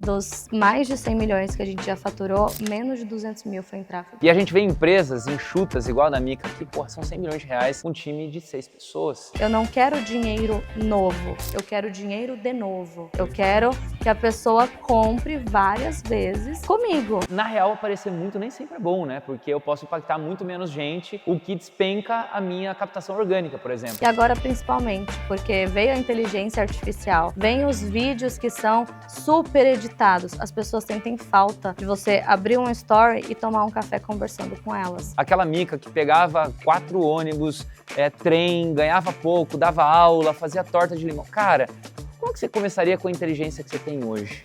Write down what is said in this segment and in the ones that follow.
dos mais de 100 milhões que a gente já faturou, menos de 200 mil foi em tráfego. E a gente vê empresas enxutas, igual a da Mica, que, porra, são 100 milhões de reais com um time de 6 pessoas. Eu não quero dinheiro novo, eu quero dinheiro de novo. Eu quero que a pessoa compre várias vezes comigo. Na real, aparecer muito nem sempre é bom, né? Porque eu posso impactar muito menos gente, o que despenca a minha captação orgânica, por exemplo. E agora principalmente, porque veio a inteligência artificial, vem os vídeos que são super editados. As pessoas sentem falta de você abrir um story e tomar um café conversando com elas. Aquela Mica que pegava 4 ônibus, trem, ganhava pouco, dava aula, fazia torta de limão. Cara, como que você começaria com a inteligência que você tem hoje?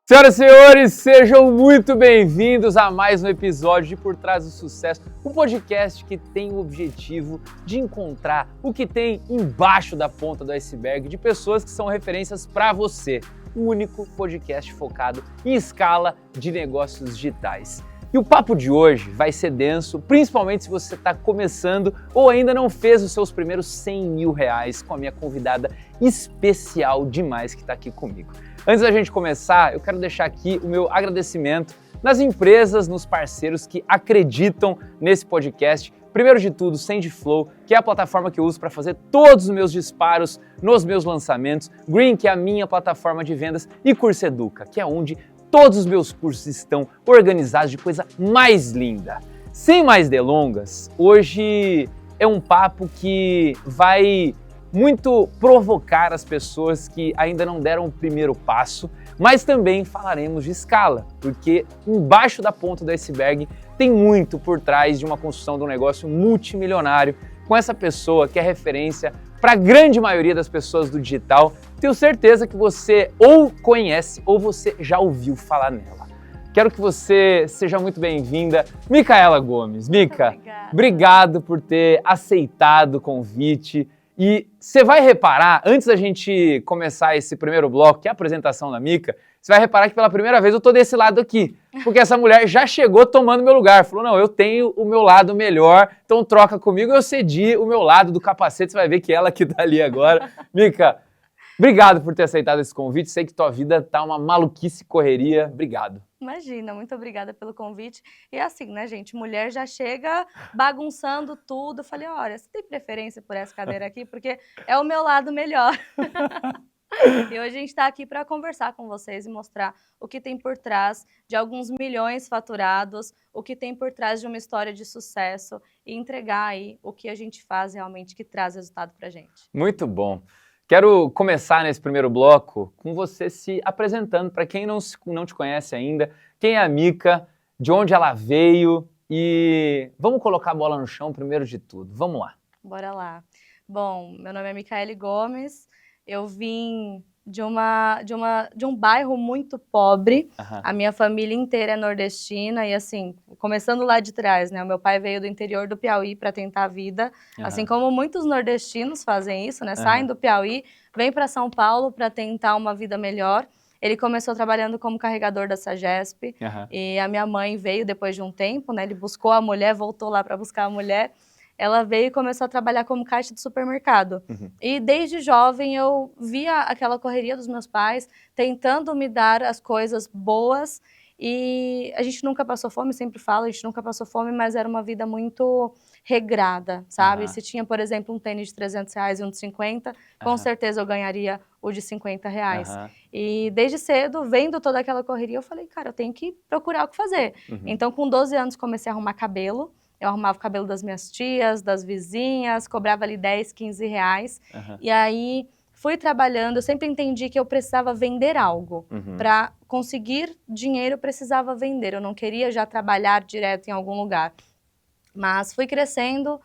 Senhoras e senhores, sejam muito bem-vindos a mais um episódio de Por Trás do Sucesso, um podcast que tem o objetivo de encontrar o que tem embaixo da ponta do iceberg de pessoas que são referências para você. O único podcast focado em escala de negócios digitais. E o papo de hoje vai ser denso, principalmente se você está começando ou ainda não fez os seus primeiros 100 mil reais com a minha convidada especial demais que está aqui comigo. Antes da gente começar, eu quero deixar aqui o meu agradecimento nas empresas, nos parceiros que acreditam nesse podcast. Primeiro de tudo, Sendflow, que é a plataforma que eu uso para fazer todos os meus disparos nos meus lançamentos. Green, que é a minha plataforma de vendas. E Curso Educa, que é onde todos os meus cursos estão organizados de coisa mais linda. Sem mais delongas, hoje é um papo que vai muito provocar as pessoas que ainda não deram o primeiro passo, mas também falaremos de escala, porque embaixo da ponta do iceberg tem muito por trás de uma construção de um negócio multimilionário com essa pessoa que é referência para a grande maioria das pessoas do digital. Tenho certeza que você ou conhece ou você já ouviu falar nela. Quero que você seja muito bem-vinda, Micaela Gomes. Mica, obrigado por ter aceitado o convite. E você vai reparar, antes da gente começar esse primeiro bloco, que é a apresentação da Mica, você vai reparar que pela primeira vez eu tô desse lado aqui, porque essa mulher já chegou tomando meu lugar, falou, não, eu tenho o meu lado melhor, então troca comigo, eu cedi o meu lado do capacete, você vai ver que ela que tá ali agora. Mica, obrigado por ter aceitado esse convite, sei que tua vida tá uma maluquice correria, obrigado. Imagina, muito obrigada pelo convite. E é assim, né, gente? Mulher já chega bagunçando tudo. Eu falei, olha, você tem preferência por essa cadeira aqui? Porque é o meu lado melhor. E hoje a gente está aqui para conversar com vocês e mostrar o que tem por trás de alguns milhões faturados, o que tem por trás de uma história de sucesso e entregar aí o que a gente faz realmente que traz resultado para a gente. Muito bom. Quero começar nesse primeiro bloco com você se apresentando para quem não te conhece ainda, quem é a Mica, de onde ela veio e vamos colocar a bola no chão primeiro de tudo. Vamos lá. Bora lá. Bom, meu nome é Micaele Gomes, eu vim de um bairro muito pobre, a minha família inteira é nordestina e assim, começando lá de trás, né? O meu pai veio do interior do Piauí para tentar a vida, assim como muitos nordestinos fazem isso, né? Saem do Piauí, vêm para São Paulo para tentar uma vida melhor. Ele começou trabalhando como carregador da Sagesp e a minha mãe veio depois de um tempo, né? Ele buscou a mulher, voltou lá para buscar a mulher. Ela veio e começou a trabalhar como caixa de supermercado. E desde jovem eu via aquela correria dos meus pais, tentando me dar as coisas boas. E a gente nunca passou fome, sempre falo, a gente nunca passou fome, mas era uma vida muito regrada, sabe? Se tinha, por exemplo, um tênis de 300 reais e um de 50, com certeza eu ganharia o de 50 reais. E desde cedo, vendo toda aquela correria, eu falei, cara, eu tenho que procurar o que fazer. Então, com 12 anos, comecei a arrumar cabelo. Eu arrumava o cabelo das minhas tias, das vizinhas, cobrava ali 10, 15 reais. E aí fui trabalhando, eu sempre entendi que eu precisava vender algo. Para conseguir dinheiro, eu precisava vender. Eu não queria já trabalhar direto em algum lugar. Mas fui crescendo.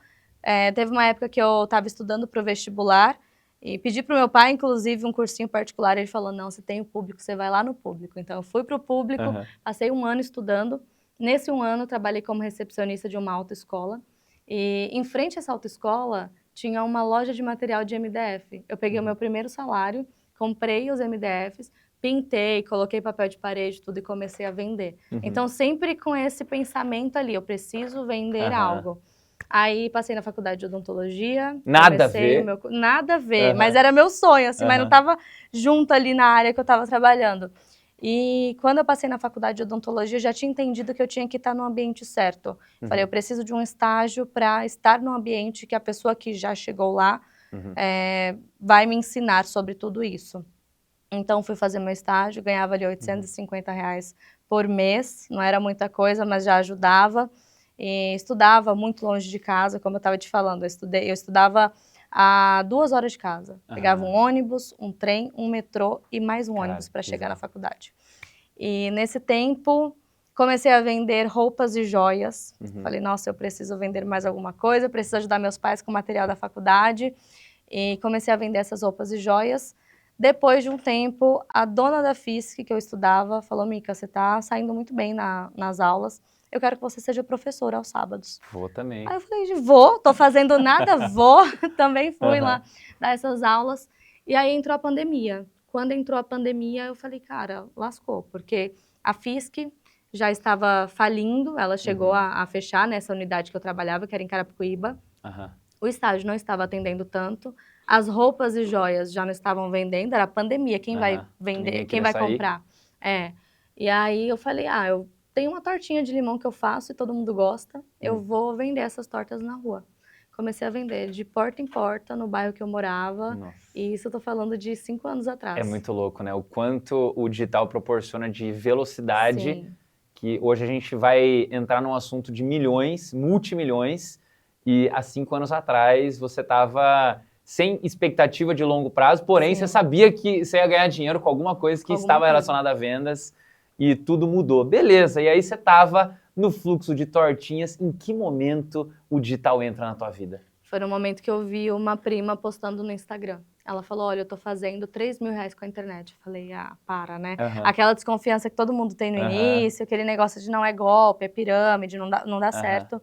Teve uma época que eu estava estudando para o vestibular e pedi para o meu pai, inclusive, um cursinho particular. Ele falou, não, você tem o público, você vai lá no público. Então eu fui para o público, passei um ano estudando. Nesse um ano, trabalhei como recepcionista de uma autoescola e em frente a essa autoescola tinha uma loja de material de MDF. Eu peguei o meu primeiro salário, comprei os MDFs, pintei, coloquei papel de parede, tudo e comecei a vender. Então, sempre com esse pensamento ali, eu preciso vender algo. Aí passei na faculdade de odontologia. Nada a ver? Nada a ver, mas era meu sonho, assim, mas não estava junto ali na área que eu estava trabalhando. E quando eu passei na faculdade de odontologia, eu já tinha entendido que eu tinha que estar no ambiente certo. Falei, eu preciso de um estágio para estar num ambiente que a pessoa que já chegou lá vai me ensinar sobre tudo isso. Então, fui fazer meu estágio, ganhava ali R$850 por mês, não era muita coisa, mas já ajudava. E estudava muito longe de casa, como eu estava te falando, eu estudava a 2 horas de casa. Pegava um ônibus, um trem, um metrô e mais um ônibus para chegar na faculdade. E nesse tempo, comecei a vender roupas e joias. Falei, nossa, eu preciso vender mais alguma coisa, eu preciso ajudar meus pais com o material da faculdade. E comecei a vender essas roupas e joias. Depois de um tempo, a dona da FISC, que eu estudava, falou, Mica, você está saindo muito bem nas aulas, eu quero que você seja professora aos sábados. Vou também. Aí eu falei, vou, tô fazendo nada, vou. Também fui lá dar essas aulas. E aí entrou a pandemia. Quando entrou a pandemia, eu falei, cara, lascou, porque a FISC já estava falindo, ela chegou a fechar nessa unidade que eu trabalhava, que era em Carapicuíba. O estágio não estava atendendo tanto, as roupas e joias já não estavam vendendo, era a pandemia, quem vai vender, quem vai comprar? E aí eu falei, eu tenho uma tortinha de limão que eu faço e todo mundo gosta, eu vou vender essas tortas na rua. Comecei a vender de porta em porta no bairro que eu morava, e isso eu tô falando de 5 anos atrás. É muito louco, né? O quanto o digital proporciona de velocidade, que hoje a gente vai entrar num assunto de milhões, multimilhões, e há 5 anos atrás você estava sem expectativa de longo prazo, porém você sabia que você ia ganhar dinheiro com alguma coisa que estava relacionada a vendas e tudo mudou. Beleza, e aí você estava no fluxo de tortinhas. Em que momento o digital entra na tua vida? Foi no momento que eu vi uma prima postando no Instagram. Ela falou, olha, eu tô fazendo R$3.000 com a internet. Eu falei, para, né? Aquela desconfiança que todo mundo tem no início, aquele negócio de não é golpe, é pirâmide, não dá certo.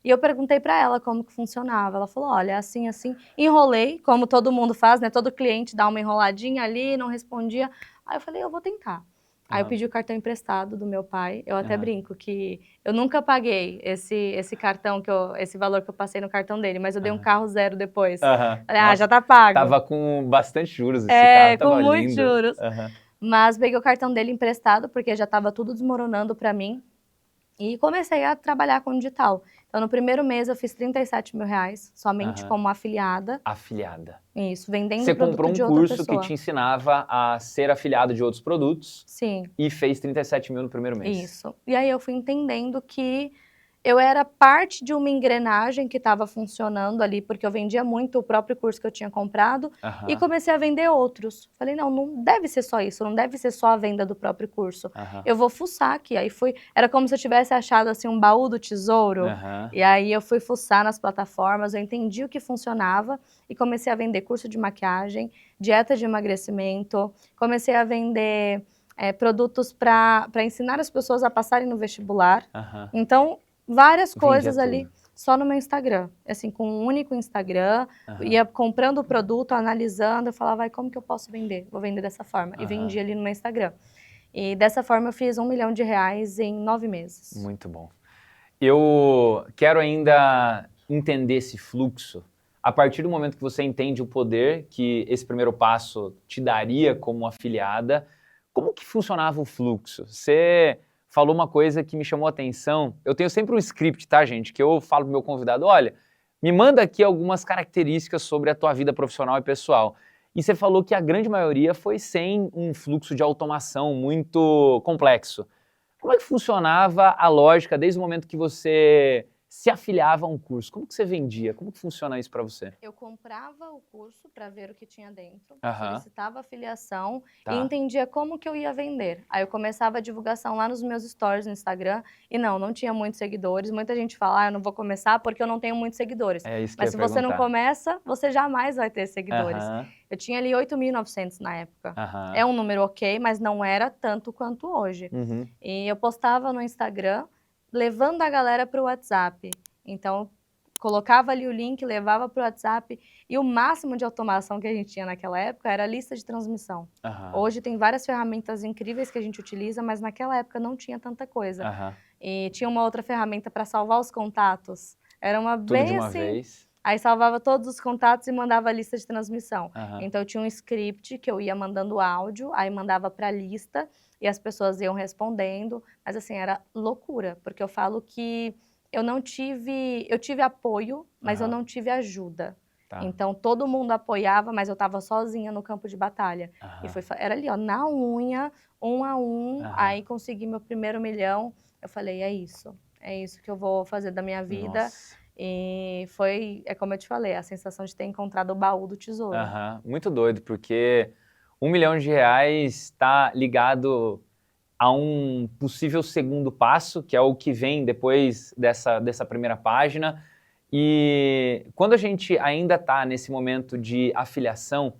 E eu perguntei para ela como que funcionava. Ela falou, olha, assim, assim. Enrolei, como todo mundo faz, né? Todo cliente dá uma enroladinha ali, não respondia. Aí eu falei, eu vou tentar. Aí eu pedi o cartão emprestado do meu pai. Eu até brinco que eu nunca paguei esse cartão, esse valor que eu passei no cartão dele, mas eu dei um carro zero depois. Falei, já tá pago. Tava com bastante juros esse carro, tava com lindo. muitos juros. Mas peguei o cartão dele emprestado, porque já tava tudo desmoronando para mim. E comecei a trabalhar com digital. Então, no primeiro mês, eu fiz R$37.000, somente como afiliada. Afiliada. Isso, vendendo Você produto de outra pessoa. Você comprou um curso que te ensinava a ser afiliado de outros produtos. Sim. E fez 37 mil no primeiro mês. Isso. E aí eu fui entendendo que eu era parte de uma engrenagem que estava funcionando ali, porque eu vendia muito o próprio curso que eu tinha comprado e comecei a vender outros. Falei, não deve ser só isso, não deve ser só a venda do próprio curso. Eu vou fuçar aqui. Aí era como se eu tivesse achado assim um baú do tesouro. E aí eu fui fuçar nas plataformas, eu entendi o que funcionava e comecei a vender curso de maquiagem, dieta de emagrecimento, comecei a vender produtos para ensinar as pessoas a passarem no vestibular. Então, várias coisas ali só no meu Instagram. Assim, com um único Instagram, ia comprando o produto, analisando, eu falava, como que eu posso vender? Vou vender dessa forma. E vendia ali no meu Instagram. E dessa forma eu fiz R$1 milhão em 9 meses. Muito bom. Eu quero ainda entender esse fluxo. A partir do momento que você entende o poder que esse primeiro passo te daria como afiliada, como que funcionava o fluxo? Você falou uma coisa que me chamou a atenção. Eu tenho sempre um script, tá, gente? Que eu falo pro meu convidado, olha, me manda aqui algumas características sobre a tua vida profissional e pessoal. E você falou que a grande maioria foi sem um fluxo de automação muito complexo. Como é que funcionava a lógica desde o momento que você se afiliava a um curso? Como que você vendia? Como que funciona isso para você? Eu comprava o curso para ver o que tinha dentro, solicitava a afiliação e entendia como que eu ia vender. Aí eu começava a divulgação lá nos meus stories no Instagram e não tinha muitos seguidores. Muita gente fala, eu não vou começar porque eu não tenho muitos seguidores. Mas se você não começa, você jamais vai ter seguidores. Eu tinha ali 8.900 na época. É um número ok, mas não era tanto quanto hoje. E eu postava no Instagram, levando a galera para o WhatsApp. Então, colocava ali o link, levava para o WhatsApp e o máximo de automação que a gente tinha naquela época era a lista de transmissão. Hoje tem várias ferramentas incríveis que a gente utiliza, mas naquela época não tinha tanta coisa. E tinha uma outra ferramenta para salvar os contatos Era uma Tudo bem de uma assim. vez. Aí salvava todos os contatos e mandava a lista de transmissão. Então eu tinha um script que eu ia mandando áudio, aí mandava para a lista e as pessoas iam respondendo. Mas assim, era loucura, porque eu falo que eu tive apoio, mas eu não tive ajuda. Tá. Então todo mundo apoiava, mas eu estava sozinha no campo de batalha. E era ali, ó, na unha, 1 a 1, aí consegui meu primeiro 1 milhão. Eu falei, é isso que eu vou fazer da minha vida. Nossa. E é como eu te falei, a sensação de ter encontrado o baú do tesouro. Muito doido, porque R$1 milhão está ligado a um possível segundo passo, que é o que vem depois dessa primeira página. E quando a gente ainda está nesse momento de afiliação,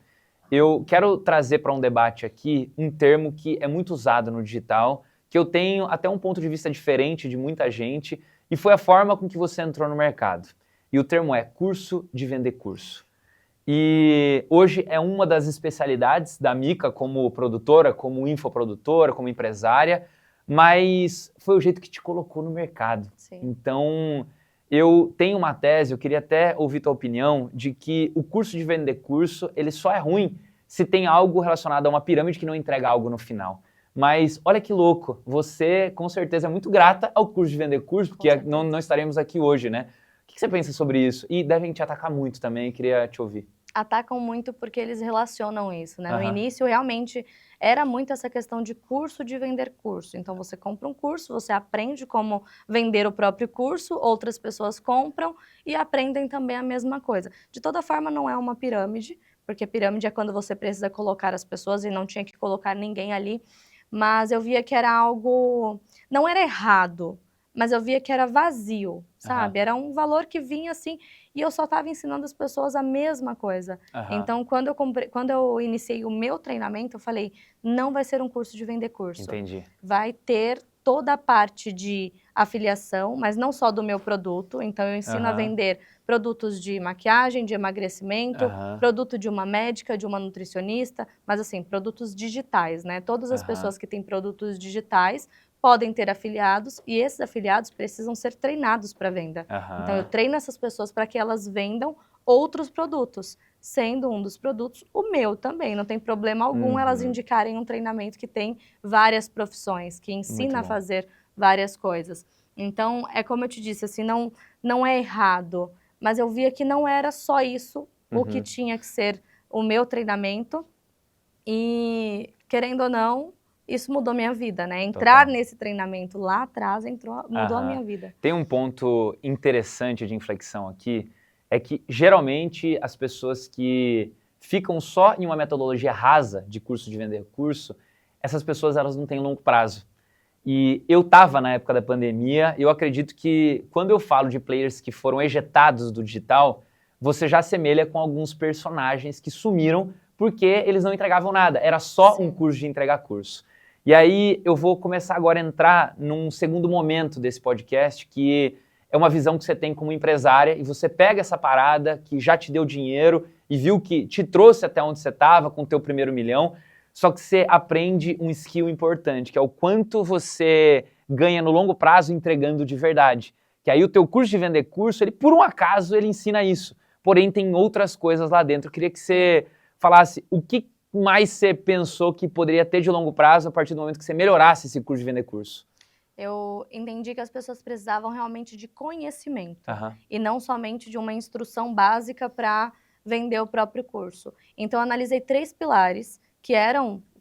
eu quero trazer para um debate aqui um termo que é muito usado no digital, que eu tenho até um ponto de vista diferente de muita gente, e foi a forma com que você entrou no mercado. E o termo é curso de vender curso. E hoje é uma das especialidades da Mica como produtora, como infoprodutora, como empresária, mas foi o jeito que te colocou no mercado. Sim. Então, eu tenho uma tese, eu queria até ouvir tua opinião, de que o curso de vender curso, ele só é ruim se tem algo relacionado a uma pirâmide que não entrega algo no final. Mas olha que louco, você com certeza é muito grata ao curso de vender curso, porque não estaremos aqui hoje, né? O que você pensa sobre isso? E devem te atacar muito também, queria te ouvir. Atacam muito porque eles relacionam isso, né? No início, realmente, era muito essa questão de curso de vender curso. Então, você compra um curso, você aprende como vender o próprio curso, outras pessoas compram e aprendem também a mesma coisa. De toda forma, não é uma pirâmide, porque pirâmide é quando você precisa colocar as pessoas e não tinha que colocar ninguém ali. Mas eu via que era algo... Não era errado, mas eu via que era vazio, sabe? Era um valor que vinha assim, e eu só estava ensinando as pessoas a mesma coisa. Então, quando eu iniciei o meu treinamento, eu falei, não vai ser um curso de vender curso. Entendi. Vai ter toda a parte de afiliação, mas não só do meu produto. Então, eu ensino a vender produtos de maquiagem, de emagrecimento, produto de uma médica, de uma nutricionista, mas assim, produtos digitais, né? Todas as pessoas que têm produtos digitais podem ter afiliados e esses afiliados precisam ser treinados para venda. Então, eu treino essas pessoas para que elas vendam outros produtos, sendo um dos produtos o meu também. Não tem problema algum elas indicarem um treinamento que tem várias profissões, que ensina a fazer várias coisas. Então, é como eu te disse, assim, não é errado, mas eu via que não era só isso o que tinha que ser o meu treinamento e, querendo ou não, isso mudou minha vida, né? Entrar nesse treinamento lá atrás mudou a minha vida. Tem um ponto interessante de inflexão aqui, é que geralmente as pessoas que ficam só em uma metodologia rasa de curso de vender curso, essas pessoas elas não têm longo prazo. E eu estava na época da pandemia, eu acredito que quando eu falo de players que foram ejetados do digital, você já assemelha com alguns personagens que sumiram porque eles não entregavam nada, era só um curso de entregar curso. E aí eu vou começar agora a entrar num segundo momento desse podcast, que é uma visão que você tem como empresária, e você pega essa parada que já te deu dinheiro e viu que te trouxe até onde você estava com o teu primeiro 1 milhão, só que você aprende um skill importante, que é o quanto você ganha no longo prazo entregando de verdade. Que aí o teu curso de vender curso, ele por um acaso, ele ensina isso. Porém, tem outras coisas lá dentro. Eu queria que você falasse o que mais você pensou que poderia ter de longo prazo a partir do momento que você melhorasse esse curso de vender curso. Eu entendi que as pessoas precisavam realmente de conhecimento e não somente de uma instrução básica para vender o próprio curso. Então, eu analisei 3 pilares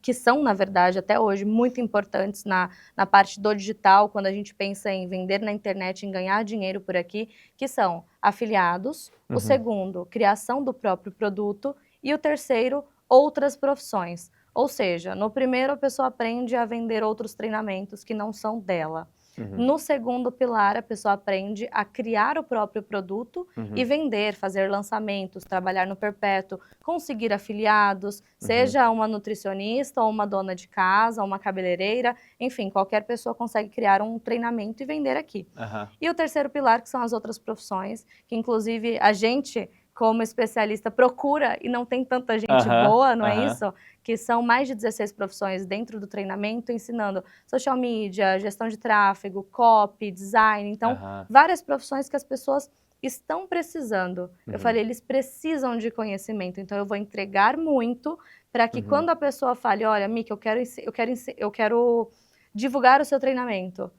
que são, na verdade, até hoje, muito importantes na parte do digital, quando a gente pensa em vender na internet, em ganhar dinheiro por aqui, que são afiliados, o segundo, criação do próprio produto, e o terceiro, outras profissões. Ou seja, no primeiro a pessoa aprende a vender outros treinamentos que não são dela. No segundo pilar, a pessoa aprende a criar o próprio produto e vender, fazer lançamentos, trabalhar no perpétuo, conseguir afiliados, seja uma nutricionista ou uma dona de casa, uma cabeleireira, enfim, qualquer pessoa consegue criar um treinamento e vender aqui. E o terceiro pilar, que são as outras profissões, que inclusive a gente, como especialista, procura e não tem tanta gente boa, não é isso? Que são mais de 16 profissões dentro do treinamento, ensinando social media, gestão de tráfego, copy, design. Então, várias profissões que as pessoas estão precisando. Eu falei, eles precisam de conhecimento, então eu vou entregar muito para que quando a pessoa fale, olha, Mika, eu quero divulgar o seu treinamento.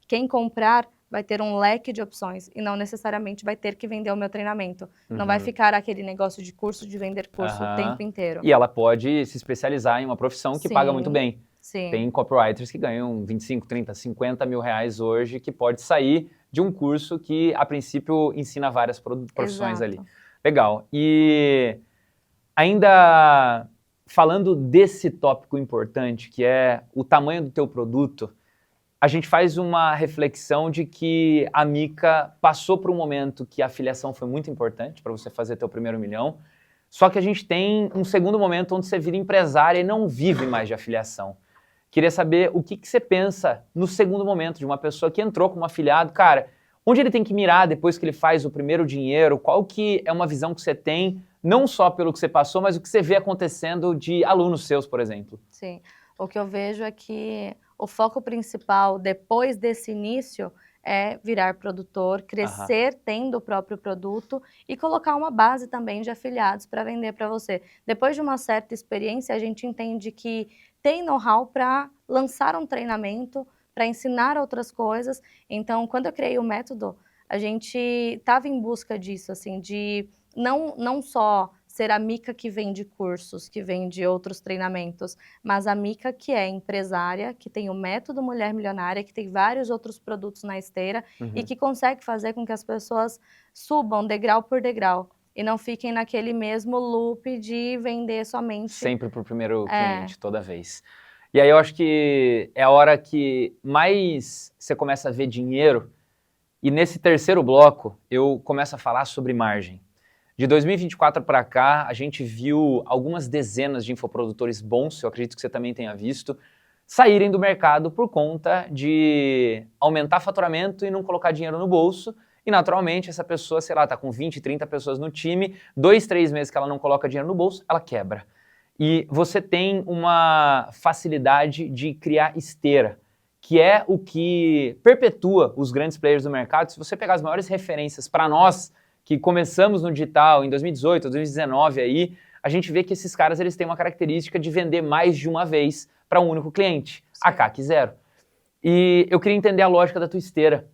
Quem comprar vai ter um leque de opções e não necessariamente vai ter que vender o meu treinamento. Não vai ficar aquele negócio de curso, de vender curso o tempo inteiro. E ela pode se especializar em uma profissão que paga muito bem. Sim. Tem copywriters que ganham 25, 30, 50 mil reais hoje que pode sair de um curso que, a princípio, ensina várias profissões ali. Legal. E ainda falando desse tópico importante, que é o tamanho do teu produto, a gente faz uma reflexão de que a Mika passou por um momento que a afiliação foi muito importante para você fazer teu primeiro milhão, só que a gente tem um segundo momento onde você vira empresária e não vive mais de afiliação. Queria saber o que você pensa no segundo momento de uma pessoa que entrou como afiliado, cara, onde ele tem que mirar depois que ele faz o primeiro dinheiro, qual que é uma visão que você tem, não só pelo que você passou, mas o que você vê acontecendo de alunos seus, por exemplo. Sim, o que eu vejo é que o foco principal depois desse início é virar produtor, crescer tendo o próprio produto e colocar uma base também de afiliados para vender para você. Depois de uma certa experiência, a gente entende que tem know-how para lançar um treinamento, para ensinar outras coisas. Então, quando eu criei o método, a gente estava em busca disso, assim, de não só ser a Mika que vende cursos, que vende outros treinamentos, mas a Mika que é empresária, que tem o método Mulher Milionária, que tem vários outros produtos na esteira e que consegue fazer com que as pessoas subam degrau por degrau e não fiquem naquele mesmo loop de vender somente... Sempre para o primeiro cliente, toda vez. E aí eu acho que é a hora que mais você começa a ver dinheiro, e nesse terceiro bloco eu começo a falar sobre margem. De 2024 para cá, a gente viu algumas dezenas de infoprodutores bons, eu acredito que você também tenha visto, saírem do mercado por conta de aumentar faturamento e não colocar dinheiro no bolso. E naturalmente essa pessoa, sei lá, tá com 20, 30 pessoas no time, 2, 3 meses que ela não coloca dinheiro no bolso, ela quebra. E você tem uma facilidade de criar esteira, que é o que perpetua os grandes players do mercado. Se você pegar as maiores referências para nós, que começamos no digital em 2018, 2019 aí, a gente vê que esses caras eles têm uma característica de vender mais de uma vez para um único cliente, a CAC 0. E eu queria entender a lógica da tua esteira.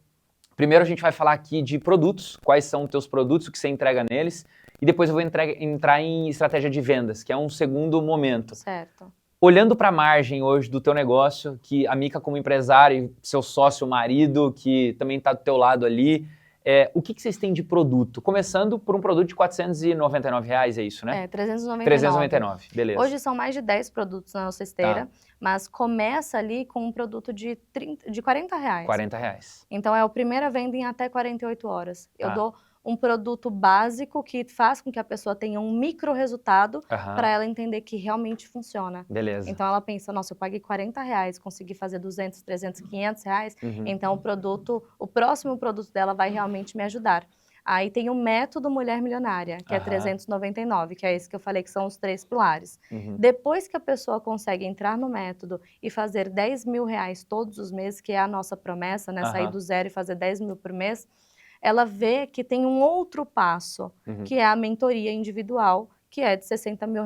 Primeiro a gente vai falar aqui de produtos, quais são os teus produtos, o que você entrega neles, e depois eu vou entrar em estratégia de vendas, que é um segundo momento. Certo. Olhando para a margem hoje do teu negócio, que a Mika como empresária e seu sócio, marido, que também está do teu lado ali, o que vocês têm de produto? Começando por um produto de R$499, é isso, né? 399. 399, beleza. Hoje são mais de 10 produtos na nossa esteira, mas começa ali com um produto de R$40. R$40. Então é a primeira venda em até 48 horas. Eu dou um produto básico que faz com que a pessoa tenha um micro resultado para ela entender que realmente funciona. Beleza. Então ela pensa, nossa, eu paguei R$40, consegui fazer 200, 300, R$500, então o próximo produto dela vai realmente me ajudar. Aí tem o método Mulher Milionária, que é 399, que é esse que eu falei que são os 3 pilares. Depois que a pessoa consegue entrar no método e fazer R$10 mil todos os meses, que é a nossa promessa, né? Sair do zero e fazer 10 mil por mês, ela vê que tem um outro passo, que é a mentoria individual, que é de R$60 mil.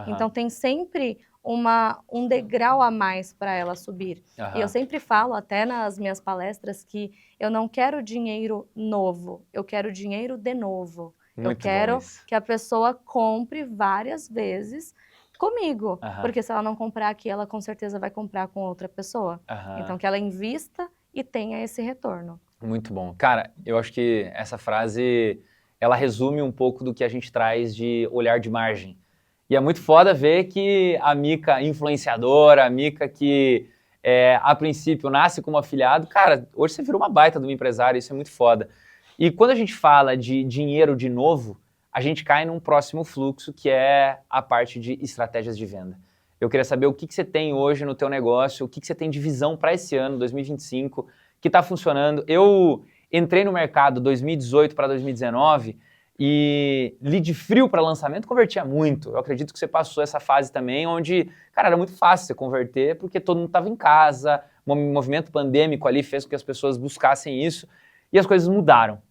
Então tem sempre um degrau a mais para ela subir. E eu sempre falo, até nas minhas palestras, que eu não quero dinheiro novo, eu quero dinheiro de novo. Eu quero que a pessoa compre várias vezes comigo, porque se ela não comprar aqui, ela com certeza vai comprar com outra pessoa. Então que ela invista e tenha esse retorno. Muito bom. Cara, eu acho que essa frase, ela resume um pouco do que a gente traz de olhar de margem. E é muito foda ver que a Mika influenciadora, a Mika que a princípio nasce como afiliado, cara, hoje você virou uma baita de uma empresária, isso é muito foda. E quando a gente fala de dinheiro de novo, a gente cai num próximo fluxo que é a parte de estratégias de venda. Eu queria saber o que você tem hoje no teu negócio, o que você tem de visão para esse ano, 2025, que está funcionando. Eu entrei no mercado 2018 para 2019 e lead frio para lançamento convertia muito. Eu acredito que você passou essa fase também, onde, cara, era muito fácil você converter, porque todo mundo estava em casa, o movimento pandêmico ali fez com que as pessoas buscassem isso, e as coisas mudaram.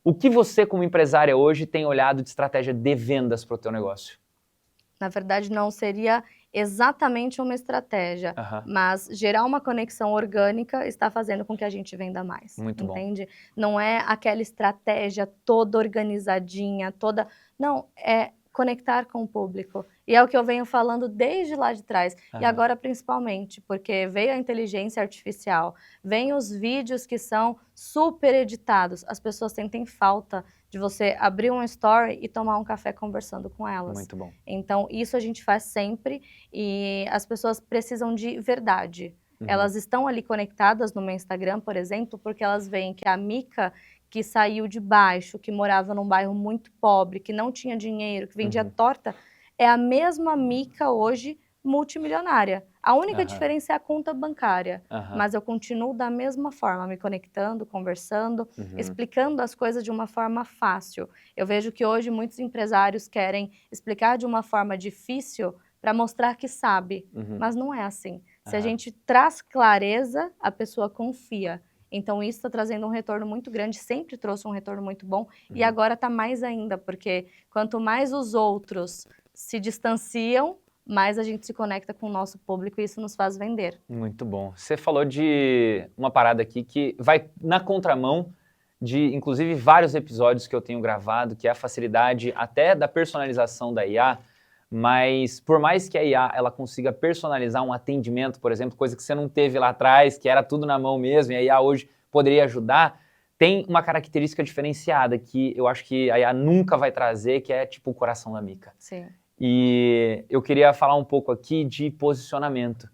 O que você, como empresária hoje, tem olhado de estratégia de vendas para o teu negócio? Na verdade, não seria exatamente uma estratégia, mas gerar uma conexão orgânica está fazendo com que a gente venda mais, Muito entende? bom. Não é aquela estratégia toda organizadinha, toda... Não, é conectar com o público. E é o que eu venho falando desde lá de trás. E agora principalmente, porque veio a inteligência artificial, vem os vídeos que são super editados. As pessoas sentem falta de você abrir um story e tomar um café conversando com elas. Muito bom. Então, isso a gente faz sempre e as pessoas precisam de verdade. Elas estão ali conectadas no meu Instagram, por exemplo, porque elas veem que a Mica, que saiu de baixo, que morava num bairro muito pobre, que não tinha dinheiro, que vendia torta, é a mesma Mica hoje multimilionária. A única diferença é a conta bancária, mas eu continuo da mesma forma, me conectando, conversando, explicando as coisas de uma forma fácil. Eu vejo que hoje muitos empresários querem explicar de uma forma difícil para mostrar que sabe, mas não é assim. Se a gente traz clareza, a pessoa confia. Então isso está trazendo um retorno muito grande, sempre trouxe um retorno muito bom e agora está mais ainda, porque quanto mais os outros se distanciam, mais a gente se conecta com o nosso público e isso nos faz vender. Muito bom. Você falou de uma parada aqui que vai na contramão de, inclusive, vários episódios que eu tenho gravado, que é a facilidade até da personalização da IA, mas por mais que a IA ela consiga personalizar um atendimento, por exemplo, coisa que você não teve lá atrás, que era tudo na mão mesmo, e a IA hoje poderia ajudar, tem uma característica diferenciada que eu acho que a IA nunca vai trazer, que é tipo o coração da Mica. Sim. E eu queria falar um pouco aqui de posicionamento,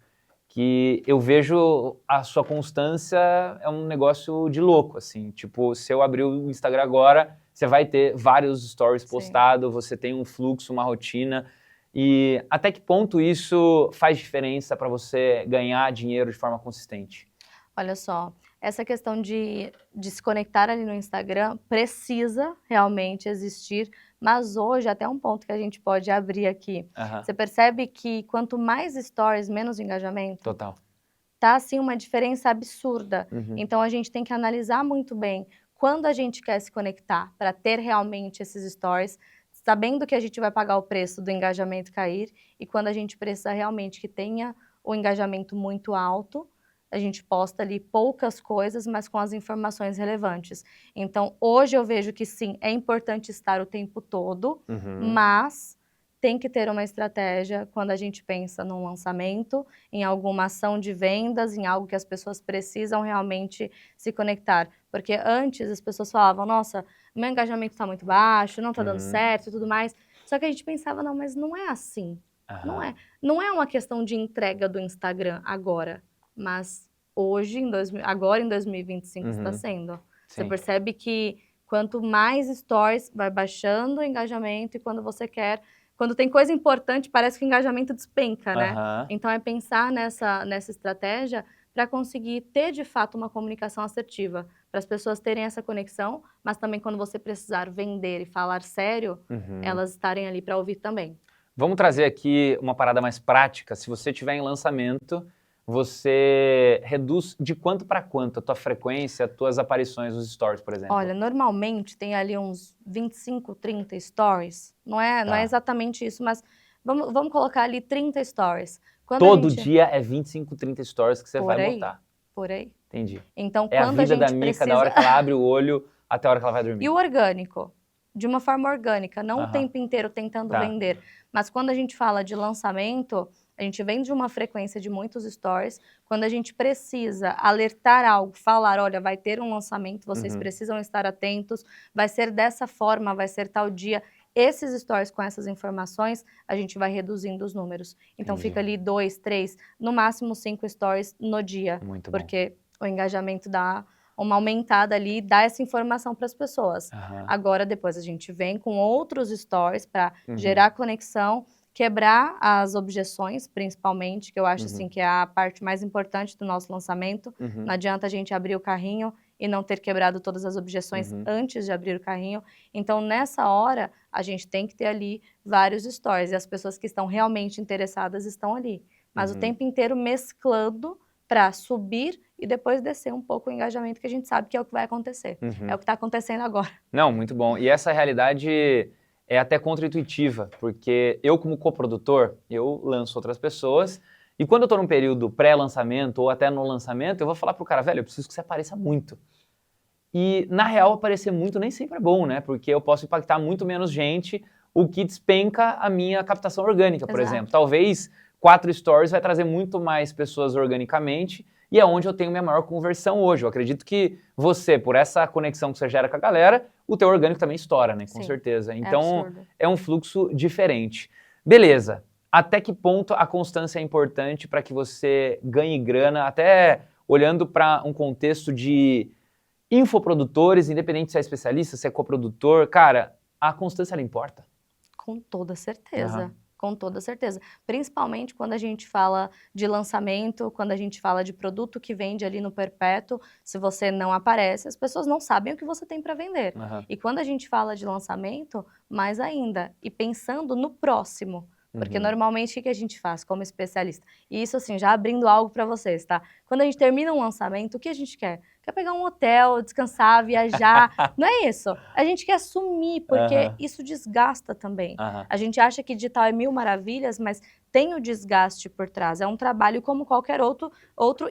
que eu vejo a sua constância é um negócio de louco, assim, tipo, se eu abrir o Instagram agora, você vai ter vários stories postados, você tem um fluxo, uma rotina, e até que ponto isso faz diferença para você ganhar dinheiro de forma consistente? Olha só, essa questão de se conectar ali no Instagram precisa realmente existir, mas hoje até um ponto que a gente pode abrir aqui. Você percebe que quanto mais stories, menos engajamento? Total. Tá assim uma diferença absurda. Então a gente tem que analisar muito bem quando a gente quer se conectar para ter realmente esses stories, sabendo que a gente vai pagar o preço do engajamento cair e quando a gente precisa realmente que tenha o engajamento muito alto, a gente posta ali poucas coisas, mas com as informações relevantes. Então, hoje eu vejo que sim, é importante estar o tempo todo, mas tem que ter uma estratégia quando a gente pensa num lançamento, em alguma ação de vendas, em algo que as pessoas precisam realmente se conectar. Porque antes as pessoas falavam, nossa, meu engajamento está muito baixo, não está dando certo e tudo mais. Só que a gente pensava, não, mas não é assim. Não é uma questão de entrega do Instagram agora. Mas hoje, agora em 2025, está sendo. Sim. Você percebe que quanto mais stories, vai baixando o engajamento e quando você quer... Quando tem coisa importante, parece que o engajamento despenca, né? Então é pensar nessa estratégia para conseguir ter, de fato, uma comunicação assertiva. Para as pessoas terem essa conexão, mas também quando você precisar vender e falar sério, elas estarem ali para ouvir também. Vamos trazer aqui uma parada mais prática. Se você estiver em lançamento, você reduz de quanto para quanto a tua frequência, as tuas aparições nos stories, por exemplo? Olha, normalmente tem ali uns 25, 30 stories. Não é exatamente isso, mas vamos colocar ali 30 stories. Todo dia é 25, 30 stories que você vai botar. Por aí. Entendi. Então, é quando a vida gente da Mica, precisa... da hora que ela abre o olho até a hora que ela vai dormir. E o orgânico? De uma forma orgânica, não o tempo inteiro tentando vender. Mas quando a gente fala de lançamento, a gente vem de uma frequência de muitos stories. Quando a gente precisa alertar algo, falar, olha, vai ter um lançamento, vocês precisam estar atentos, vai ser dessa forma, vai ser tal dia. Esses stories com essas informações, a gente vai reduzindo os números. Então fica ali 2, 3, no máximo 5 stories no dia. Muito porque o engajamento dá uma aumentada ali, dá essa informação para as pessoas. Agora, depois a gente vem com outros stories para gerar conexão, quebrar as objeções, principalmente, que eu acho assim que é a parte mais importante do nosso lançamento. Não adianta a gente abrir o carrinho e não ter quebrado todas as objeções antes de abrir o carrinho. Então, nessa hora, a gente tem que ter ali vários stories, e as pessoas que estão realmente interessadas estão ali. Mas o tempo inteiro mesclando para subir e depois descer um pouco o engajamento, que a gente sabe que é o que vai acontecer. É o que está acontecendo agora. Não, muito bom. E essa realidade é até contra-intuitiva, porque eu, como coprodutor, eu lanço outras pessoas, e quando eu estou num período pré-lançamento ou até no lançamento, eu vou falar pro cara, velho, eu preciso que você apareça muito. E, na real, aparecer muito nem sempre é bom, né? Porque eu posso impactar muito menos gente, o que despenca a minha captação orgânica, por exemplo. Talvez 4 stories vai trazer muito mais pessoas organicamente, e é onde eu tenho minha maior conversão hoje. Eu acredito que você, por essa conexão que você gera com a galera, o teu orgânico também estoura, né? Com certeza. Então, é um fluxo diferente. Beleza. Até que ponto a constância é importante para que você ganhe grana, até olhando para um contexto de infoprodutores, independente se é especialista, se é coprodutor, cara, a constância ela importa? Com toda certeza. Com toda certeza. Principalmente quando a gente fala de lançamento, quando a gente fala de produto que vende ali no perpétuo, se você não aparece, as pessoas não sabem o que você tem para vender. E quando a gente fala de lançamento, mais ainda. E pensando no próximo. Porque normalmente o que a gente faz como especialista? E isso assim, já abrindo algo para vocês, tá? Quando a gente termina um lançamento, o que a gente quer? Quer pegar um hotel, descansar, viajar. Não é isso. A gente quer sumir, porque isso desgasta também. A gente acha que digital é mil maravilhas, mas tem o desgaste por trás. É um trabalho como qualquer outro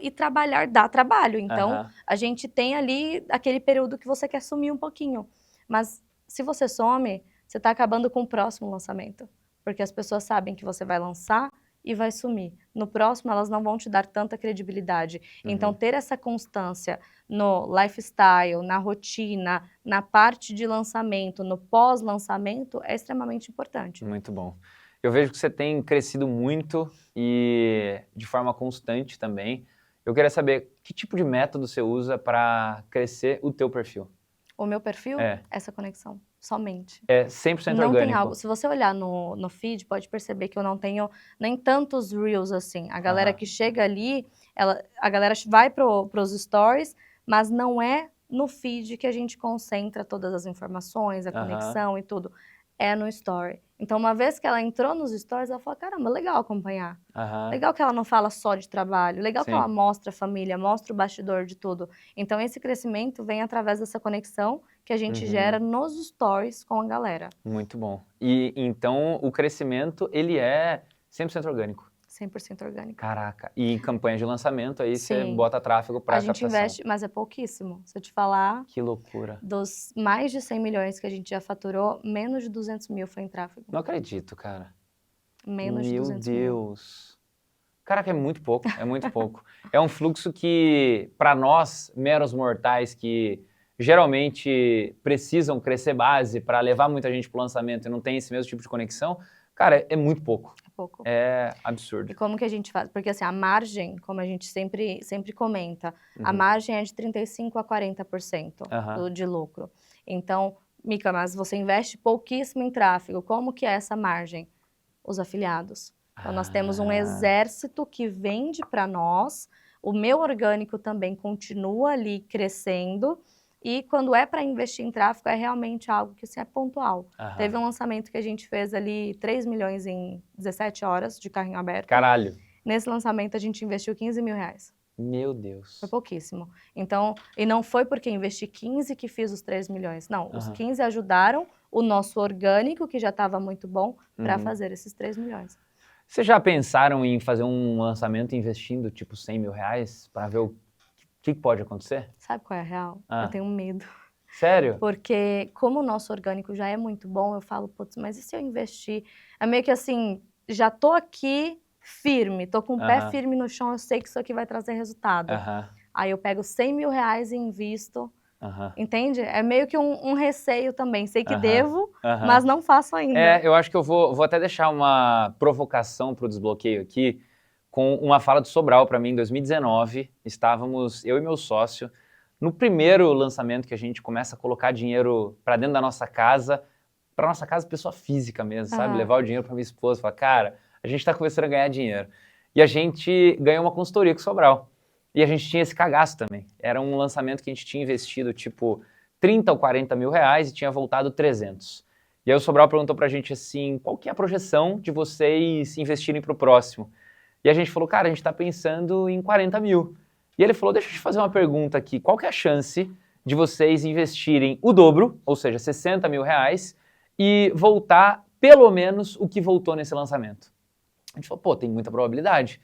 e trabalhar dá trabalho. Então, a gente tem ali aquele período que você quer sumir um pouquinho. Mas se você some, você está acabando com o próximo lançamento. Porque as pessoas sabem que você vai lançar e vai sumir. No próximo, elas não vão te dar tanta credibilidade. Então, ter essa constância no lifestyle, na rotina, na parte de lançamento, no pós-lançamento, é extremamente importante. Muito bom. Eu vejo que você tem crescido muito e de forma constante também. Eu queria saber que tipo de método você usa para crescer o teu perfil? O meu perfil? Essa conexão. Somente. É 100% orgânico. Não tem algo. Se você olhar no feed, pode perceber que eu não tenho nem tantos reels assim. A galera que chega ali, a galera vai pros stories, mas não é no feed que a gente concentra todas as informações, a conexão e tudo. É no story. Então, uma vez que ela entrou nos stories, ela fala, caramba, legal acompanhar. Legal que ela não fala só de trabalho. Legal que ela mostra a família, mostra o bastidor de tudo. Então, esse crescimento vem através dessa conexão que a gente gera nos stories com a galera. Muito bom. E então, o crescimento, ele é 100% orgânico? 100% orgânico. Caraca. E em campanha de lançamento, aí você bota tráfego para captação. A gente investe, mas é pouquíssimo. Se eu te falar... Que loucura. Dos mais de 100 milhões que a gente já faturou, menos de 200 mil foi em tráfego. Não acredito, cara. Menos de 200 mil. Meu Deus. Caraca, é muito pouco, é muito pouco. É um fluxo que, para nós, meros mortais, que geralmente precisam crescer base para levar muita gente para o lançamento e não tem esse mesmo tipo de conexão, cara, é muito pouco. É pouco. É absurdo. E como que a gente faz? Porque assim, a margem, como a gente sempre comenta, a margem é de 35% a 40% de lucro. Então, Mica, mas você investe pouquíssimo em tráfego. Como que é essa margem? Os afiliados. Então, nós temos um exército que vende para nós, o meu orgânico também continua ali crescendo, e quando é para investir em tráfego, é realmente algo que assim, é pontual. Teve um lançamento que a gente fez ali 3 milhões em 17 horas de carrinho aberto. Caralho. Nesse lançamento, a gente investiu 15 mil reais. Meu Deus. Foi pouquíssimo. Então, e não foi porque investi 15 que fiz os 3 milhões. Não, os 15 ajudaram o nosso orgânico, que já estava muito bom, para fazer esses 3 milhões. Vocês já pensaram em fazer um lançamento investindo tipo 100 mil reais para ver o que pode acontecer? Sabe qual é a real? Eu tenho medo. Sério? Porque como o nosso orgânico já é muito bom, eu falo, putz, mas e se eu investir? É meio que assim, já tô aqui firme, tô com o pé firme no chão, eu sei que isso aqui vai trazer resultado. Aí eu pego 100 mil reais e invisto. Entende? É meio que um receio também. Sei que devo, mas não faço ainda. Eu acho que eu vou até deixar uma provocação para o desbloqueio aqui, com uma fala do Sobral para mim em 2019. Estávamos, eu e meu sócio, no primeiro lançamento que a gente começa a colocar dinheiro para dentro da nossa casa, pessoa física mesmo, sabe? Levar o dinheiro para minha esposa, falar, cara, a gente está começando a ganhar dinheiro. E a gente ganhou uma consultoria com o Sobral. E a gente tinha esse cagaço também. Era um lançamento que a gente tinha investido, tipo, 30 ou 40 mil reais e tinha voltado 300. E aí o Sobral perguntou pra gente assim, qual que é a projeção de vocês investirem pro próximo? E a gente falou, cara, a gente tá pensando em 40 mil. E ele falou, deixa eu te fazer uma pergunta aqui, qual que é a chance de vocês investirem o dobro, ou seja, 60 mil reais, e voltar pelo menos o que voltou nesse lançamento? A gente falou, pô, tem muita probabilidade.